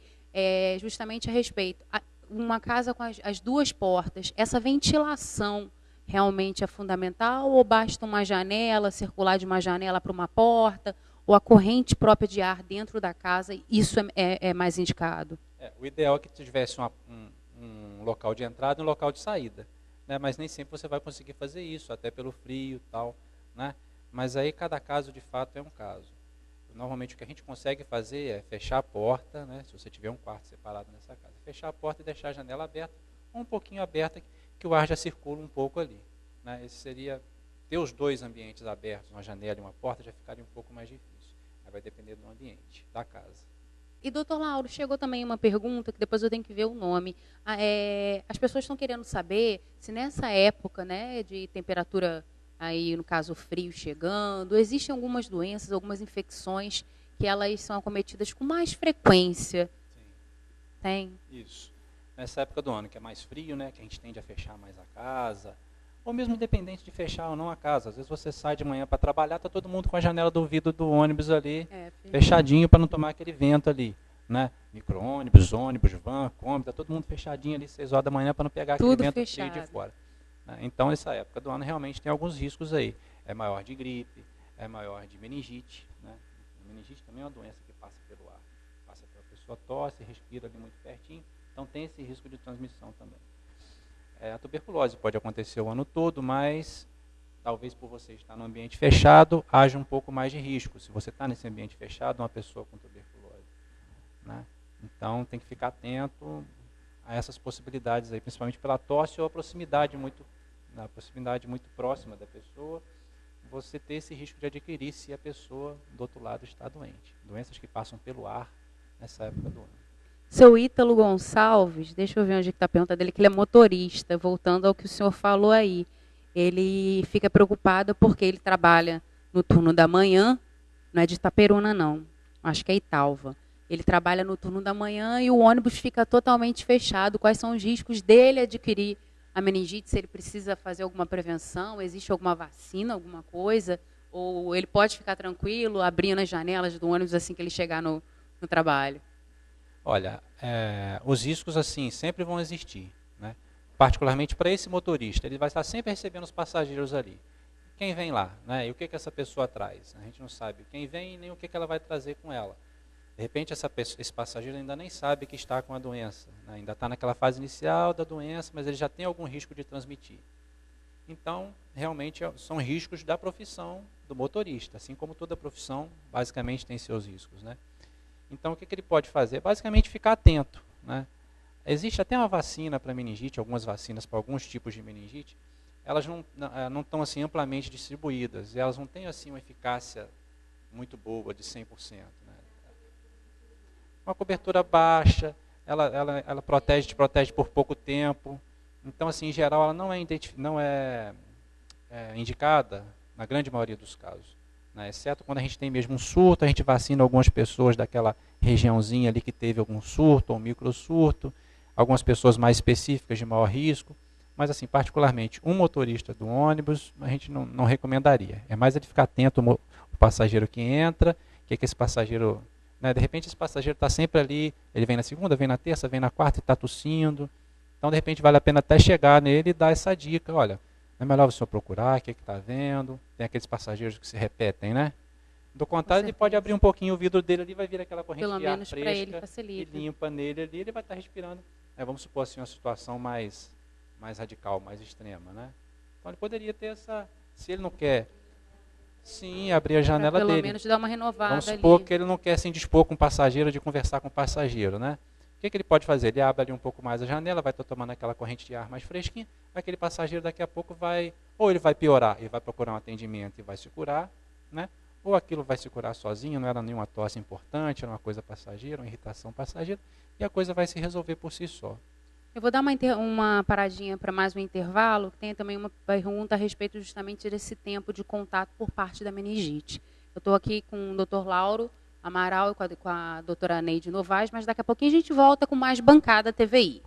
justamente a respeito. Uma casa com as duas portas, essa ventilação realmente é fundamental ou basta uma janela, circular de uma janela para uma porta, ou a corrente própria de ar dentro da casa, isso é mais indicado? O ideal é que tivesse um local de entrada e um local de saída, né? Mas nem sempre você vai conseguir fazer isso, até pelo frio e tal, né? Mas aí cada caso de fato é um caso. Normalmente o que a gente consegue fazer é fechar a porta, né? Se você tiver um quarto separado nessa casa, fechar a porta e deixar a janela aberta, ou um pouquinho aberta, que o ar já circula um pouco ali. né, esse seria, ter os dois ambientes abertos, uma janela e uma porta, já ficaria um pouco mais difícil. Aí vai depender do ambiente, da casa. E, doutor Lauro, chegou também uma pergunta, que depois eu tenho que ver o nome. As pessoas estão querendo saber se nessa época, né, de temperatura, aí no caso frio chegando, existem algumas doenças, algumas infecções que elas são acometidas com mais frequência. Sim. Tem? Isso. Nessa época do ano, que é mais frio, né, que a gente tende a fechar mais a casa, ou mesmo independente de fechar ou não a casa. Às vezes você sai de manhã para trabalhar, está todo mundo com a janela do vidro do ônibus ali, fechadinho para não tomar aquele vento ali. Né? Micro-ônibus, ônibus, van, Kombi, está todo mundo fechadinho ali 6 horas da manhã para não pegar aquele vento cheio de fora. Né? Então, nessa época do ano, realmente tem alguns riscos aí. É maior de gripe, é maior de meningite. Né? Meningite também é uma doença que passa pelo ar. Passa pela pessoa, tosse, respira ali muito pertinho. Então, tem esse risco de transmissão também. A tuberculose pode acontecer o ano todo, mas talvez por você estar num ambiente fechado, haja um pouco mais de risco. Se você está nesse ambiente fechado, uma pessoa com tuberculose. Né? Então, tem que ficar atento a essas possibilidades aí, principalmente pela tosse ou a proximidade muito próxima da pessoa, você ter esse risco de adquirir se a pessoa do outro lado está doente. Doenças que passam pelo ar nessa época do ano. Seu Ítalo Gonçalves, deixa eu ver onde está a pergunta dele, que ele é motorista, voltando ao que o senhor falou aí. Ele fica preocupado porque ele trabalha no turno da manhã, não é de Itaperuna não, acho que é Italva. Ele trabalha no turno da manhã e o ônibus fica totalmente fechado. Quais são os riscos dele adquirir a meningite? Se ele precisa fazer alguma prevenção, existe alguma vacina, alguma coisa? Ou ele pode ficar tranquilo, abrindo as janelas do ônibus assim que ele chegar no trabalho? Olha, os riscos assim sempre vão existir, né? Particularmente para esse motorista, ele vai estar sempre recebendo os passageiros ali. Quem vem lá, né? E o que essa pessoa traz? A gente não sabe quem vem nem o que ela vai trazer com ela. De repente esse passageiro ainda nem sabe que está com a doença, né? Ainda está naquela fase inicial da doença, mas ele já tem algum risco de transmitir. Então, realmente são riscos da profissão do motorista, assim como toda profissão basicamente tem seus riscos, né? Então, o que ele pode fazer? Basicamente, ficar atento. Né? Existe até uma vacina para meningite, algumas vacinas para alguns tipos de meningite. Elas não estão assim, amplamente distribuídas. E elas não têm assim, uma eficácia muito boa, de 100%. Né? Uma cobertura baixa, ela te protege por pouco tempo. Então, assim, em geral, ela não é indicada na grande maioria dos casos. Né, exceto quando a gente tem mesmo um surto, a gente vacina algumas pessoas daquela regiãozinha ali que teve algum surto ou micro surto, algumas pessoas mais específicas de maior risco, mas assim, particularmente um motorista do ônibus, a gente não recomendaria. É mais ele ficar atento ao passageiro que entra, que esse passageiro, né, de repente esse passageiro está sempre ali, ele vem na segunda, vem na terça, vem na quarta e está tossindo, então de repente vale a pena até chegar nele e dar essa dica, olha, é melhor o senhor procurar, o que está vendo. Tem aqueles passageiros que se repetem, né? Do contrário, ele pode abrir um pouquinho o vidro dele ali, vai vir aquela corrente de ar fresca e limpa nele ali, ele vai estar respirando. Vamos supor assim, uma situação mais radical, mais extrema, né? Então ele poderia ter essa, se ele não quer, sim, abrir a janela dele. Pelo menos dar uma renovada. Vamos supor que ele não quer se indispor com o passageiro, de conversar com o passageiro, né? O que ele pode fazer? Ele abre ali um pouco mais a janela, vai estar tomando aquela corrente de ar mais fresquinha, aquele passageiro daqui a pouco ou ele vai piorar, ele vai procurar um atendimento e vai se curar, né? Ou aquilo vai se curar sozinho, não era nenhuma tosse importante, era uma coisa passageira, uma irritação passageira, e a coisa vai se resolver por si só. Eu vou dar uma paradinha para mais um intervalo, que tem também uma pergunta a respeito justamente desse tempo de contato por parte da meningite. Eu estou aqui com o Dr. Lauro Amaral e com a doutora Neide Novaes, mas daqui a pouquinho a gente volta com mais Bancada TVI.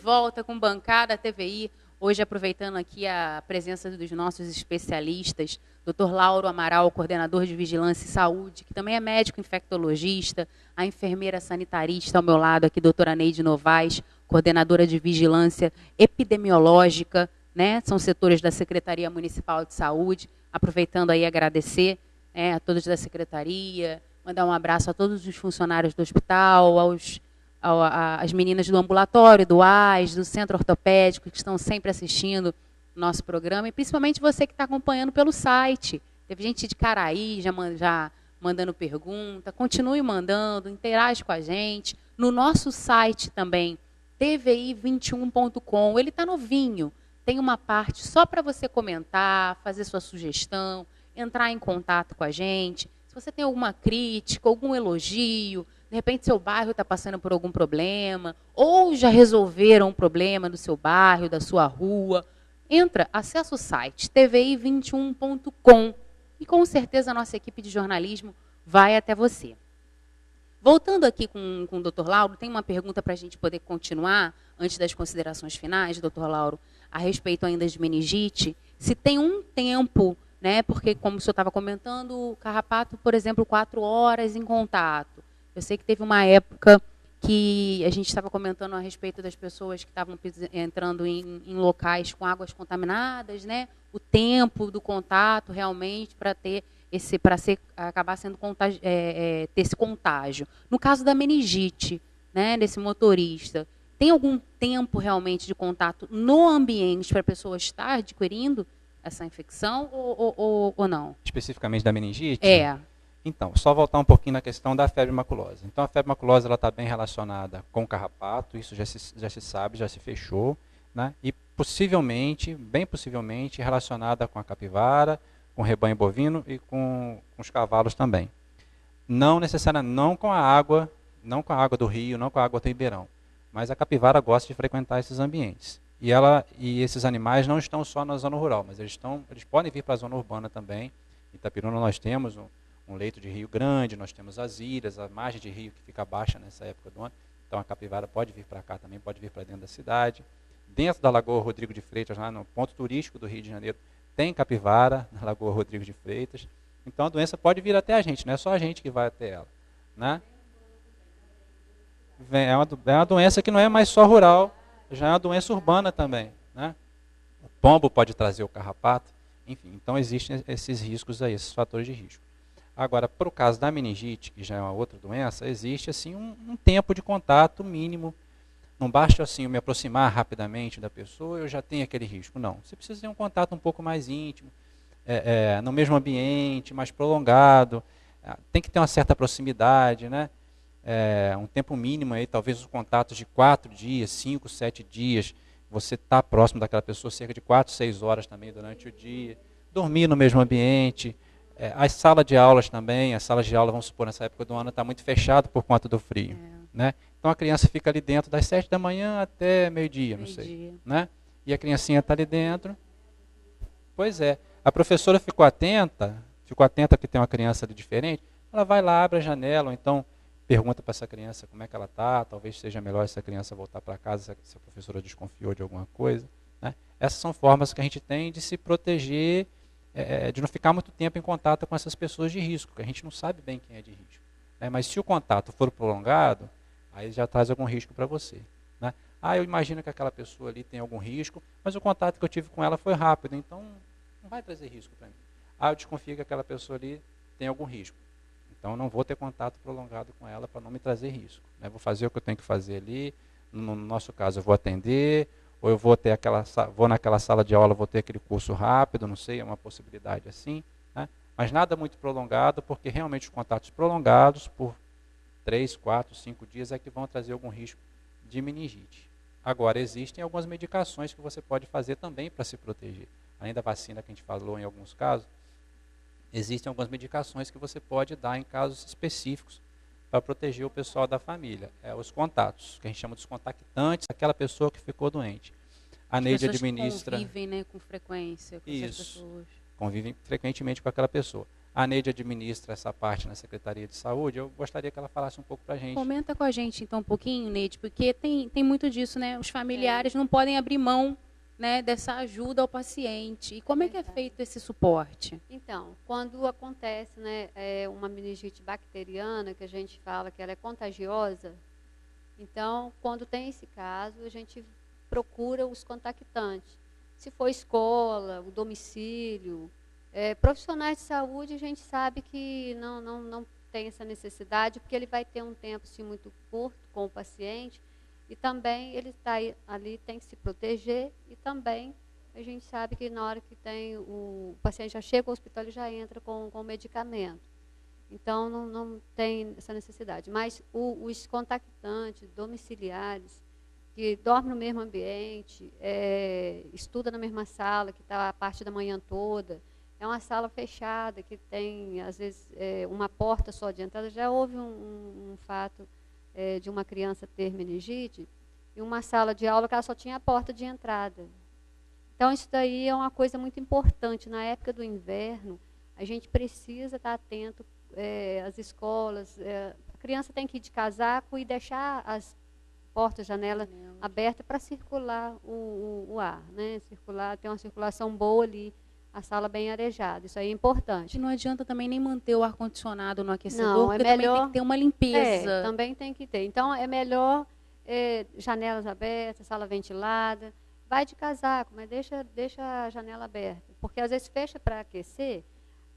volta com Bancada TVI, hoje aproveitando aqui a presença dos nossos especialistas, Dr. Lauro Amaral, coordenador de Vigilância e Saúde, que também é médico infectologista, a enfermeira sanitarista ao meu lado aqui, doutora Neide Novaes, coordenadora de Vigilância Epidemiológica, né? São setores da Secretaria Municipal de Saúde, aproveitando aí agradecer a todos da Secretaria, mandar um abraço a todos os funcionários do hospital, as meninas do ambulatório, do AIS, do Centro Ortopédico, que estão sempre assistindo o nosso programa, e principalmente você que está acompanhando pelo site. Teve gente de Caraí já mandando pergunta, continue mandando, interage com a gente. No nosso site também, tvi21.com, ele está novinho, tem uma parte só para você comentar, fazer sua sugestão, entrar em contato com a gente. Se você tem alguma crítica, algum elogio, de repente seu bairro está passando por algum problema, ou já resolveram um problema do seu bairro, da sua rua, entra, acessa o site tvi21.com e com certeza a nossa equipe de jornalismo vai até você. Voltando aqui com o Dr. Lauro, tem uma pergunta para a gente poder continuar, antes das considerações finais, Dr. Lauro, a respeito ainda de meningite, se tem um tempo, né, porque como o senhor estava comentando, o carrapato, por exemplo, 4 horas em contato. Eu sei que teve uma época que a gente estava comentando a respeito das pessoas que estavam entrando em locais com águas contaminadas, né? O tempo do contato realmente para ter acabar sendo ter esse contágio. No caso da meningite, né, desse motorista, tem algum tempo realmente de contato no ambiente para a pessoa estar adquirindo essa infecção ou não? Especificamente da meningite? É. Então, só voltar um pouquinho na questão da febre maculosa. Então, a febre maculosa está bem relacionada com o carrapato, isso já se sabe, já se fechou, né? E possivelmente, bem possivelmente, relacionada com a capivara, com o rebanho bovino e com os cavalos também. Não necessariamente, não com a água do rio, não com a água do ribeirão, mas a capivara gosta de frequentar esses ambientes. E esses animais não estão só na zona rural, mas eles podem vir para a zona urbana também. Em Itapiruna nós temos um leito de rio grande, nós temos as ilhas, a margem de rio que fica baixa nessa época do ano. Então a capivara pode vir para cá também, pode vir para dentro da cidade. Dentro da Lagoa Rodrigo de Freitas, lá no ponto turístico do Rio de Janeiro, tem capivara na Lagoa Rodrigo de Freitas. Então a doença pode vir até a gente, não é só a gente que vai até ela, né? É uma doença que não é mais só rural, já é uma doença urbana também, né? O pombo pode trazer o carrapato, enfim, então existem esses riscos aí, esses fatores de risco. Agora, para o caso da meningite, que já é uma outra doença, existe assim um tempo de contato mínimo. Não basta assim eu me aproximar rapidamente da pessoa, eu já tenho aquele risco. Não, você precisa ter um contato um pouco mais íntimo, no mesmo ambiente, mais prolongado. Tem que ter uma certa proximidade, né? Um tempo mínimo aí, talvez os contatos de 4 dias, 5, 7 dias. Você está próximo daquela pessoa cerca de 4, 6 horas também durante o dia. Dormir no mesmo ambiente. As salas de aulas também, as salas de aula, vamos supor, nessa época do ano, está muito fechado por conta do frio. Né? Então a criança fica ali dentro das 7 da manhã até meio-dia, não sei. Né? E a criancinha está ali dentro. Pois é. A professora ficou atenta que tem uma criança ali diferente, ela vai lá, abre a janela, ou então pergunta para essa criança como é que ela está, talvez seja melhor essa criança voltar para casa se a professora desconfiou de alguma coisa. Né? Essas são formas que a gente tem de se proteger, de não ficar muito tempo em contato com essas pessoas de risco, que a gente não sabe bem quem é de risco. Né? Mas se o contato for prolongado, aí já traz algum risco para você. Né? Eu imagino que aquela pessoa ali tem algum risco, mas o contato que eu tive com ela foi rápido, então não vai trazer risco para mim. Eu desconfio que aquela pessoa ali tem algum risco. Então eu não vou ter contato prolongado com ela para não me trazer risco. Né? Vou fazer o que eu tenho que fazer ali, no nosso caso eu vou atender, ou eu vou naquela sala de aula, vou ter aquele curso rápido, não sei, é uma possibilidade assim. Né? Mas nada muito prolongado, porque realmente os contatos prolongados por 3, 4, 5 dias é que vão trazer algum risco de meningite. Agora, existem algumas medicações que você pode fazer também para se proteger. Além da vacina que a gente falou em alguns casos, existem algumas medicações que você pode dar em casos específicos para proteger o pessoal da família. Os contatos, que a gente chama de contactantes, aquela pessoa que ficou doente. A Neide administra... convivem, né, com frequência com essas pessoas. Convivem frequentemente com aquela pessoa. A Neide administra essa parte na Secretaria de Saúde. Eu gostaria que ela falasse um pouco para a gente. Comenta com a gente, então, um pouquinho, Neide, porque tem muito disso, né? Os familiares não podem abrir mão, né, dessa ajuda ao paciente. E como é que é feito esse suporte? Então, quando acontece, né, uma meningite bacteriana, que a gente fala que ela é contagiosa, então, quando tem esse caso, a gente procura os contactantes. Se for escola, o domicílio, profissionais de saúde, a gente sabe que não tem essa necessidade, porque ele vai ter um tempo assim, muito curto com o paciente, e também ele está ali, tem que se proteger, e também a gente sabe que na hora que o paciente já chega ao hospital, ele já entra com o medicamento. Então, não tem essa necessidade. Mas os contactantes domiciliares, que dormem no mesmo ambiente, estuda na mesma sala, que está a parte da manhã toda, é uma sala fechada, que tem, às vezes, uma porta só de entrada. Já houve um fato de uma criança ter meningite, em uma sala de aula que ela só tinha a porta de entrada. Então, isso daí é uma coisa muito importante. Na época do inverno, a gente precisa estar atento às escolas. A criança tem que ir de casaco e deixar as portas, janelas abertas para circular o ar, né? Ter uma circulação boa ali, a sala bem arejada. Isso aí é importante. E não adianta também nem manter o ar-condicionado no aquecedor, Não, porque melhor, também tem que ter uma limpeza. Também tem que ter. Então, é melhor janelas abertas, sala ventilada. Vai de casaco, mas deixa a janela aberta. Porque, às vezes, fecha para aquecer.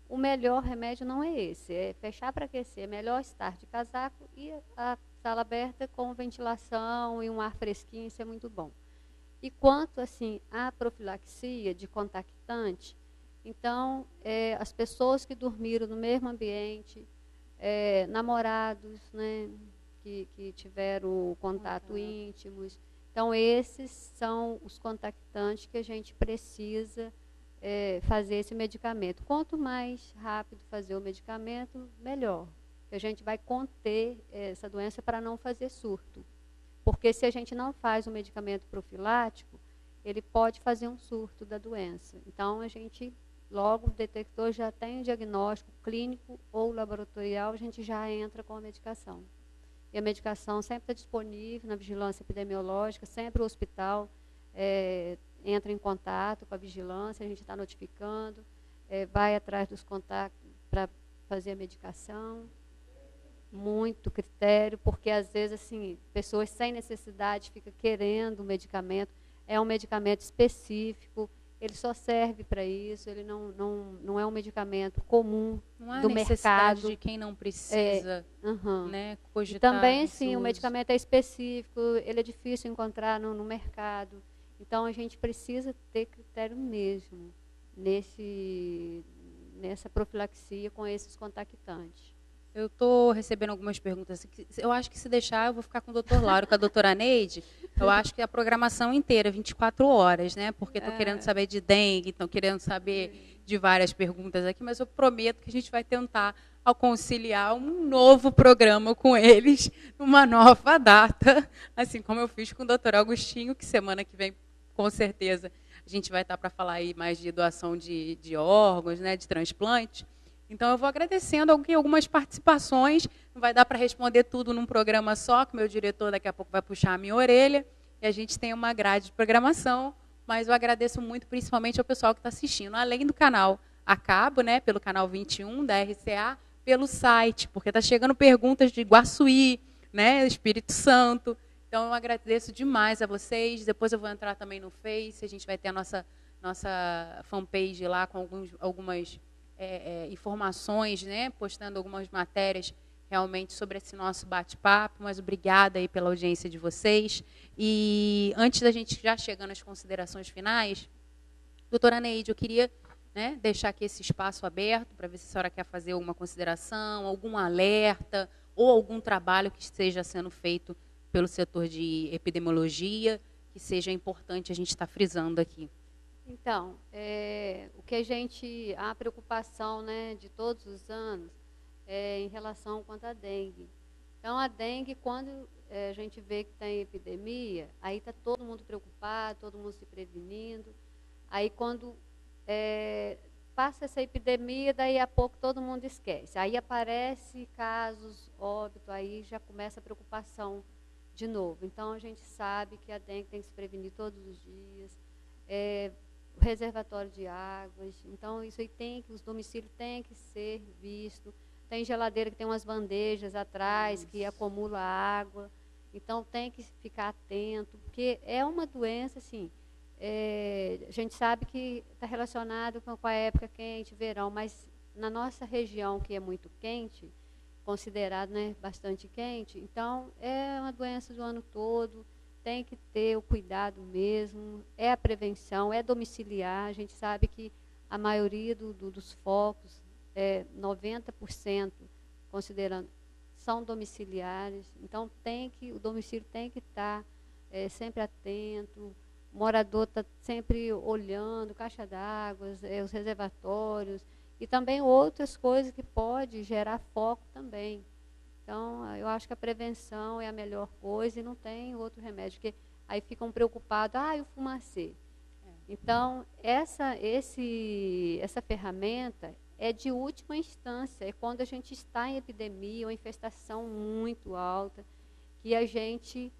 O melhor remédio não é esse, é fechar para aquecer. É melhor estar de casaco e a sala aberta com ventilação e um ar fresquinho, isso é muito bom. E quanto, assim, à profilaxia de contactante, então, as pessoas que dormiram no mesmo ambiente, namorados, né, que tiveram contato íntimos, então, esses são os contactantes que a gente precisa fazer esse medicamento. Quanto mais rápido fazer o medicamento, melhor. A gente vai conter essa doença para não fazer surto. Porque se a gente não faz o medicamento profilático, ele pode fazer um surto da doença. Então, a gente, logo o detector já tem um diagnóstico clínico ou laboratorial, a gente já entra com a medicação. E a medicação sempre está disponível na vigilância epidemiológica, sempre o hospital entra em contato com a vigilância, a gente está notificando, vai atrás dos contatos para fazer a medicação. Muito critério, porque às vezes assim, pessoas sem necessidade ficam querendo o medicamento. É um medicamento específico, ele só serve para isso, ele não é um medicamento comum não há do necessidade mercado. De quem não precisa, né, e também, sim, o medicamento é específico, ele é difícil encontrar no mercado. Então, a gente precisa ter critério mesmo nessa profilaxia com esses contactantes. Eu estou recebendo algumas perguntas. Eu acho que se deixar, eu vou ficar com o doutor Lauro, com a doutora Neide. Eu acho que a programação inteira, 24 horas, né? Porque estou querendo saber de dengue, estão querendo saber de várias perguntas aqui, mas eu prometo que a gente vai tentar conciliar um novo programa com eles, numa nova data, assim como eu fiz com o doutor Agostinho, que semana que vem, com certeza, a gente vai estar para falar aí mais de doação de órgãos, né, de transplante. Então, eu vou agradecendo algumas participações. Não vai dar para responder tudo num programa só, que o meu diretor daqui a pouco vai puxar a minha orelha. E a gente tem uma grade de programação. Mas eu agradeço muito, principalmente ao pessoal que está assistindo. Além do canal a cabo, né, pelo canal 21 da RCA, pelo site, porque está chegando perguntas de Iguaçuí, né, Espírito Santo. Então, eu agradeço demais a vocês. Depois eu vou entrar também no Face. A gente vai ter a nossa fanpage lá com algumas informações, né, postando algumas matérias realmente sobre esse nosso bate-papo, mas obrigada aí pela audiência de vocês. E antes da gente já chegar nas considerações finais, doutora Neide, eu queria, né, deixar aqui esse espaço aberto para ver se a senhora quer fazer alguma consideração, algum alerta ou algum trabalho que esteja sendo feito pelo setor de epidemiologia, que seja importante a gente estar frisando aqui. Então, o que a preocupação, né, de todos os anos é em relação quanto à dengue. Então, a dengue, quando a gente vê que tem epidemia, aí está todo mundo preocupado, todo mundo se prevenindo. Aí, quando passa essa epidemia, daí a pouco todo mundo esquece. Aí aparece casos, óbito, aí já começa a preocupação de novo. Então, a gente sabe que a dengue tem que se prevenir todos os dias. O reservatório de águas. Então, isso aí os domicílios têm que ser vistos. Tem geladeira que tem umas bandejas atrás que acumula água. Então, tem que ficar atento, porque é uma doença, assim, a gente sabe que está relacionado com a época quente, verão, mas na nossa região, que é muito quente, considerado, né, bastante quente, então é uma doença do ano todo, tem que ter o cuidado mesmo, é a prevenção, é domiciliar. A gente sabe que a maioria dos focos, 90%, considerando, são domiciliares, então o domicílio tem que estar sempre atento. O morador está sempre olhando, caixa d'água, os reservatórios, e também outras coisas que podem gerar foco também. Então, eu acho que a prevenção é a melhor coisa e não tem outro remédio, porque aí ficam preocupados, o fumacê. Então, essa ferramenta é de última instância, é quando a gente está em epidemia, uma infestação muito alta, que a gente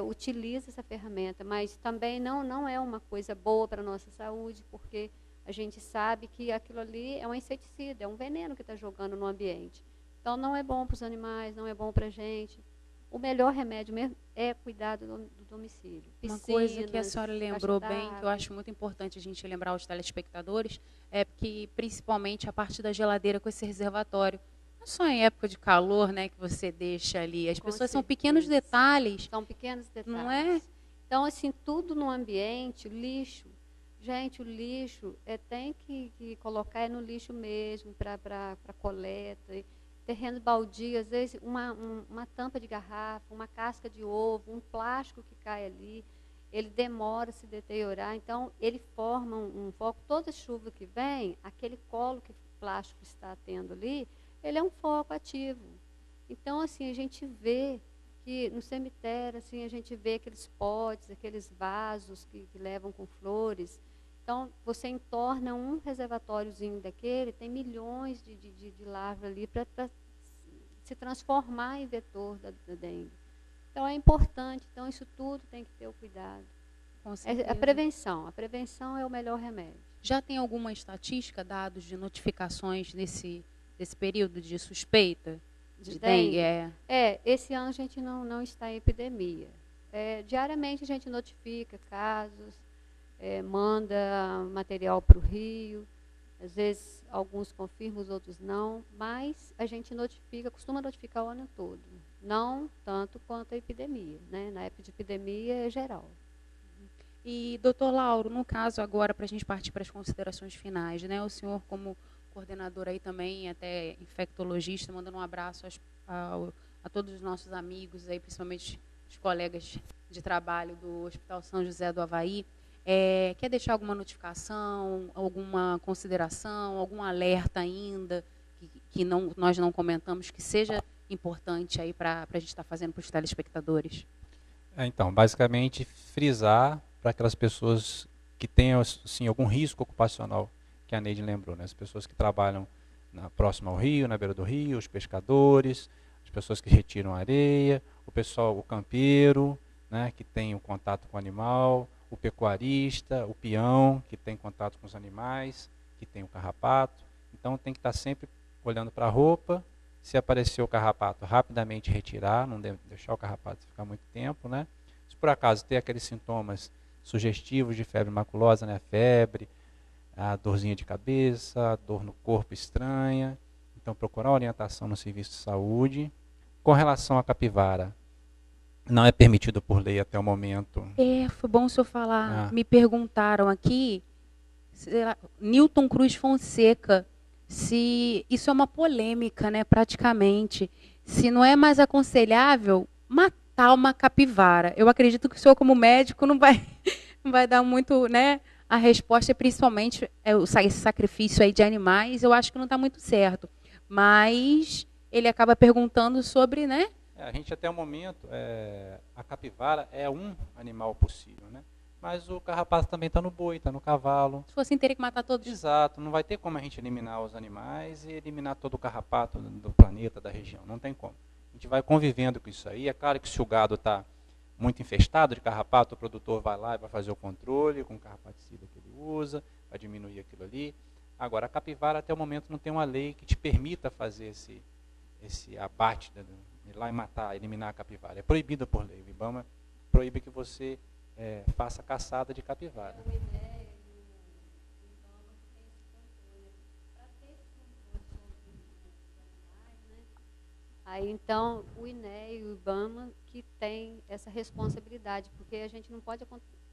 utiliza essa ferramenta, mas também não é uma coisa boa para a nossa saúde, porque a gente sabe que aquilo ali é um inseticida, é um veneno que está jogando no ambiente. Então, não é bom para os animais, não é bom para a gente. O melhor remédio mesmo é cuidar do domicílio. Uma coisa que a senhora lembrou bem, que eu acho muito importante a gente lembrar aos telespectadores, é que, principalmente, a parte da geladeira com esse reservatório, não só em época de calor, né, que você deixa ali. As pessoas são pequenos detalhes. São pequenos detalhes. Não é? Então, assim, tudo no ambiente, lixo. Gente, o lixo tem que colocar no lixo mesmo, para coleta. Terreno baldio, às vezes uma tampa de garrafa, uma casca de ovo, um plástico que cai ali, ele demora a se deteriorar. Então, ele forma um foco. Toda chuva que vem, aquele colo que o plástico está tendo ali, ele é um foco ativo. Então, assim, a gente vê que no cemitério, assim, a gente vê aqueles potes, aqueles vasos que levam com flores. Então, você entorna um reservatóriozinho daquele, tem milhões de larvas ali para se transformar em vetor da dengue. Então, é importante. Então, isso tudo tem que ter o cuidado. Com certeza. A prevenção é o melhor remédio. Já tem alguma estatística, dados de notificações nesse período de suspeita de dengue? Esse ano a gente não está em epidemia. Diariamente a gente notifica casos, manda material para o Rio, às vezes alguns confirmam, os outros não, mas a gente costuma notificar o ano todo, não tanto quanto a epidemia, né? Na época de epidemia é geral. E, doutor Lauro, no caso agora, para a gente partir para as considerações finais, né? O senhor, como coordenador aí também, até infectologista, mandando um abraço a todos os nossos amigos, aí, principalmente os colegas de trabalho do Hospital São José do Avaí. Quer deixar alguma notificação, alguma consideração, algum alerta ainda que nós não comentamos, que seja importante aí para a gente estar fazendo para os telespectadores? Então, basicamente, frisar para aquelas pessoas que tenham assim, algum risco ocupacional, que a Neide lembrou, né? As pessoas que trabalham próximo ao rio, na beira do rio, os pescadores, as pessoas que retiram areia, o campeiro, né, que tem o contato com o animal, o pecuarista, o peão, que tem contato com os animais, que tem o carrapato. Então, tem que estar sempre olhando para a roupa. Se aparecer o carrapato, rapidamente retirar, não deixar o carrapato ficar muito tempo, né? Se por acaso ter aqueles sintomas sugestivos de febre maculosa, né? Febre, a dorzinha de cabeça, a dor no corpo estranha, então procurar orientação no serviço de saúde. Com relação à capivara, não é permitido por lei até o momento. Foi bom o senhor falar. Me perguntaram aqui, Newton Cruz Fonseca, se isso é uma polêmica, né, praticamente, se não é mais aconselhável matar uma capivara. Eu acredito que o senhor, como médico, não vai dar muito, né, a resposta, principalmente esse sacrifício aí de animais, eu acho que não está muito certo. Mas ele acaba perguntando sobre, né? A gente até o momento, a capivara é um animal possível, né? Mas o carrapato também está no boi, está no cavalo. Se fosse teria que matar todos. Exato, não vai ter como a gente eliminar os animais e eliminar todo o carrapato do planeta, da região, não tem como. A gente vai convivendo com isso aí. É claro que se o gado está muito infestado de carrapato, o produtor vai lá e vai fazer o controle com o carrapaticida que ele usa, vai diminuir aquilo ali. Agora, a capivara até o momento não tem uma lei que te permita fazer esse abate, né, ir lá e matar, eliminar a capivara. É proibida por lei. O IBAMA proíbe que você faça caçada de capivara. Aí, então, o INEA e o IBAMA que tem essa responsabilidade, porque a gente não pode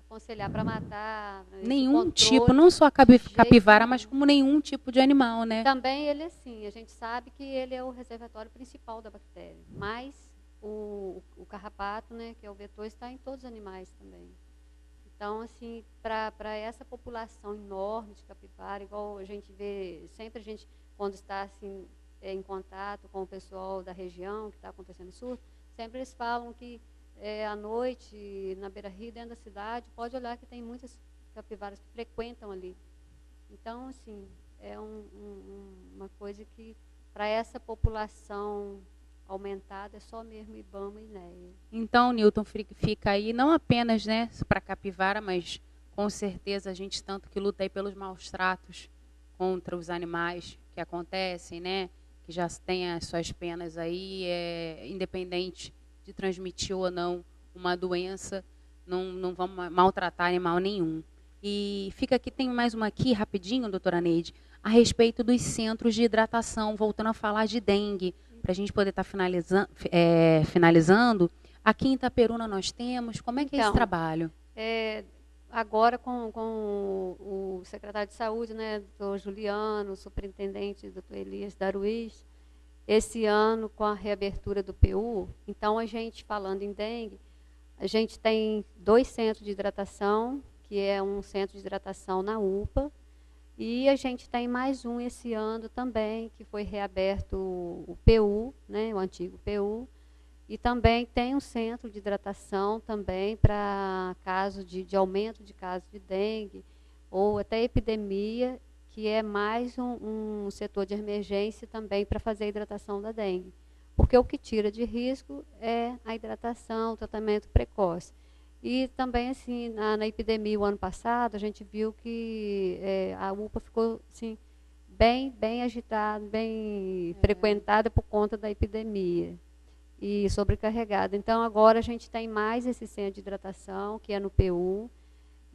aconselhar para matar. Nenhum tipo, não só a capivara, mas como nenhum tipo de animal, né? Também ele, assim, a gente sabe que ele é o reservatório principal da bactéria, mas o carrapato, né, que é o vetor, está em todos os animais também. Então, assim, para essa população enorme de capivara, igual a gente vê, sempre a gente, quando está assim, em contato com o pessoal da região que está acontecendo surto, sempre eles falam que à noite, na beira-rio, dentro da cidade, pode olhar que tem muitas capivaras que frequentam ali. Então, assim, é uma coisa que, para essa população aumentada, é só mesmo IBAMA e INEA. Então, Newton, fica aí não apenas, né, para a capivara, mas com certeza a gente tanto que luta aí pelos maus tratos contra os animais que acontecem, né, que já tem as suas penas aí, independente de transmitir ou não uma doença, não vamos maltratar animal nenhum. E fica aqui, tem mais uma aqui, rapidinho, doutora Neide, a respeito dos centros de hidratação, voltando a falar de dengue, para a gente poder estar finalizando. Aqui em Itaperuna nós temos, como é que é esse trabalho? Agora com o secretário de Saúde, né, doutor Juliano, o superintendente, doutor Elias Daruiz, esse ano com a reabertura do PU, então a gente, falando em dengue, a gente tem 2 centros de hidratação, que é um centro de hidratação na UPA, e a gente tem mais um esse ano também, que foi reaberto o PU, né, o antigo PU, e também tem um centro de hidratação também para caso de aumento de casos de dengue, ou até epidemia, que é mais um setor de emergência também para fazer a hidratação da dengue. Porque o que tira de risco é a hidratação, o tratamento precoce. E também, assim, na epidemia o ano passado, a gente viu que a UPA ficou assim, bem agitada, bem frequentada por conta da epidemia e sobrecarregada. Então, agora a gente tem mais esse centro de hidratação, que é no PU,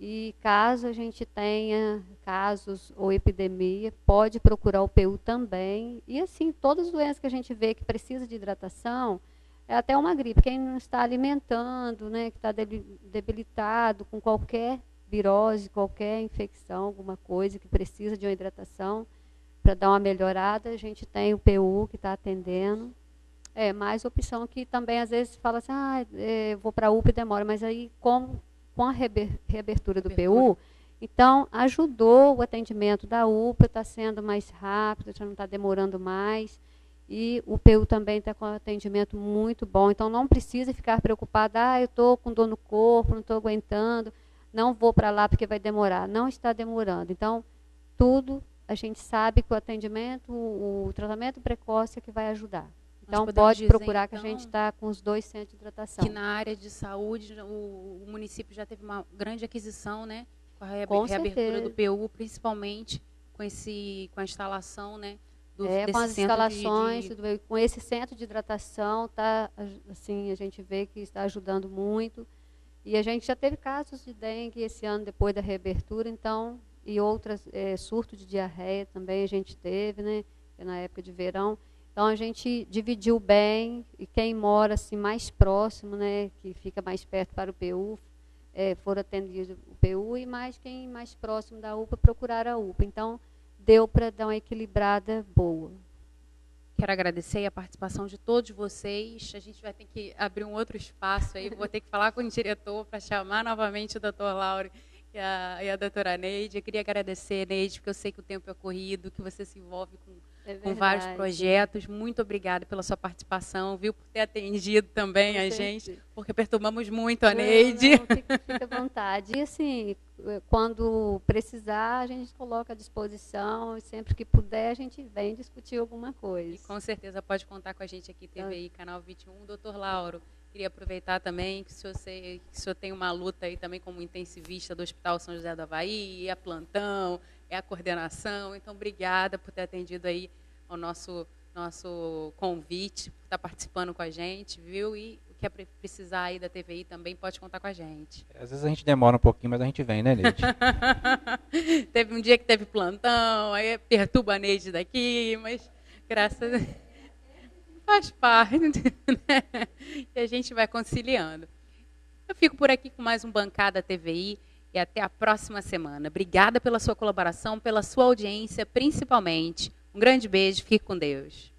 e caso a gente tenha casos ou epidemia, pode procurar o PU também. E, assim, todas as doenças que a gente vê que precisa de hidratação, é até uma gripe. Quem não está alimentando, né, que está debilitado com qualquer virose, qualquer infecção, alguma coisa que precisa de uma hidratação para dar uma melhorada, a gente tem o PU que está atendendo. Mais opção que também às vezes fala assim, vou para a UPA e demora, mas aí com a reabertura do PU, então ajudou o atendimento da UPA, está sendo mais rápido, já não está demorando mais. E o PU também está com atendimento muito bom. Então, não precisa ficar preocupado, eu estou com dor no corpo, não estou aguentando, não vou para lá porque vai demorar. Não está demorando. Então, tudo, a gente sabe que o atendimento, o tratamento precoce é que vai ajudar. Então, pode procurar que a gente está com os 2 centros de hidratação. Que na área de saúde, o município já teve uma grande aquisição, né? Com a reabertura do PU, principalmente com a instalação, né? Com as instalações, com esse centro de hidratação, assim, a gente vê que está ajudando muito. E a gente já teve casos de dengue esse ano, depois da reabertura, então, e outras, surto de diarreia também a gente teve, né, na época de verão. Então, a gente dividiu bem, e quem mora assim, mais próximo, né, que fica mais perto para o PU, foram atendidos o PU, e quem mais próximo da UPA procuraram a UPA. Então, deu para dar uma equilibrada boa. Quero agradecer a participação de todos vocês. A gente vai ter que abrir um outro espaço aí, vou ter que falar com o diretor para chamar novamente o doutor Lauro e a doutora Neide. Eu queria agradecer, Neide, porque eu sei que o tempo é corrido, que você se envolve com com vários projetos. Muito obrigada pela sua participação, viu, por ter atendido também a gente, porque perturbamos muito a Neide. Não, fica à vontade. E assim, quando precisar, a gente coloca à disposição, e sempre que puder, a gente vem discutir alguma coisa. E com certeza pode contar com a gente aqui, TVI, Canal 21. Doutor Lauro, queria aproveitar também que o senhor tem uma luta aí também como intensivista do Hospital São José do Avaí, é plantão, é a coordenação. Então, obrigada por ter atendido aí ao nosso convite, por estar participando com a gente, viu? E o que precisar aí da TVI também pode contar com a gente. Às vezes a gente demora um pouquinho, mas a gente vem, né, Neide? Teve um dia que teve plantão, aí perturba a Neide daqui, mas graças a Deus faz parte, né? E a gente vai conciliando. Eu fico por aqui com mais um Bancada TVI e até a próxima semana. Obrigada pela sua colaboração, pela sua audiência, principalmente. Um grande beijo, fique com Deus.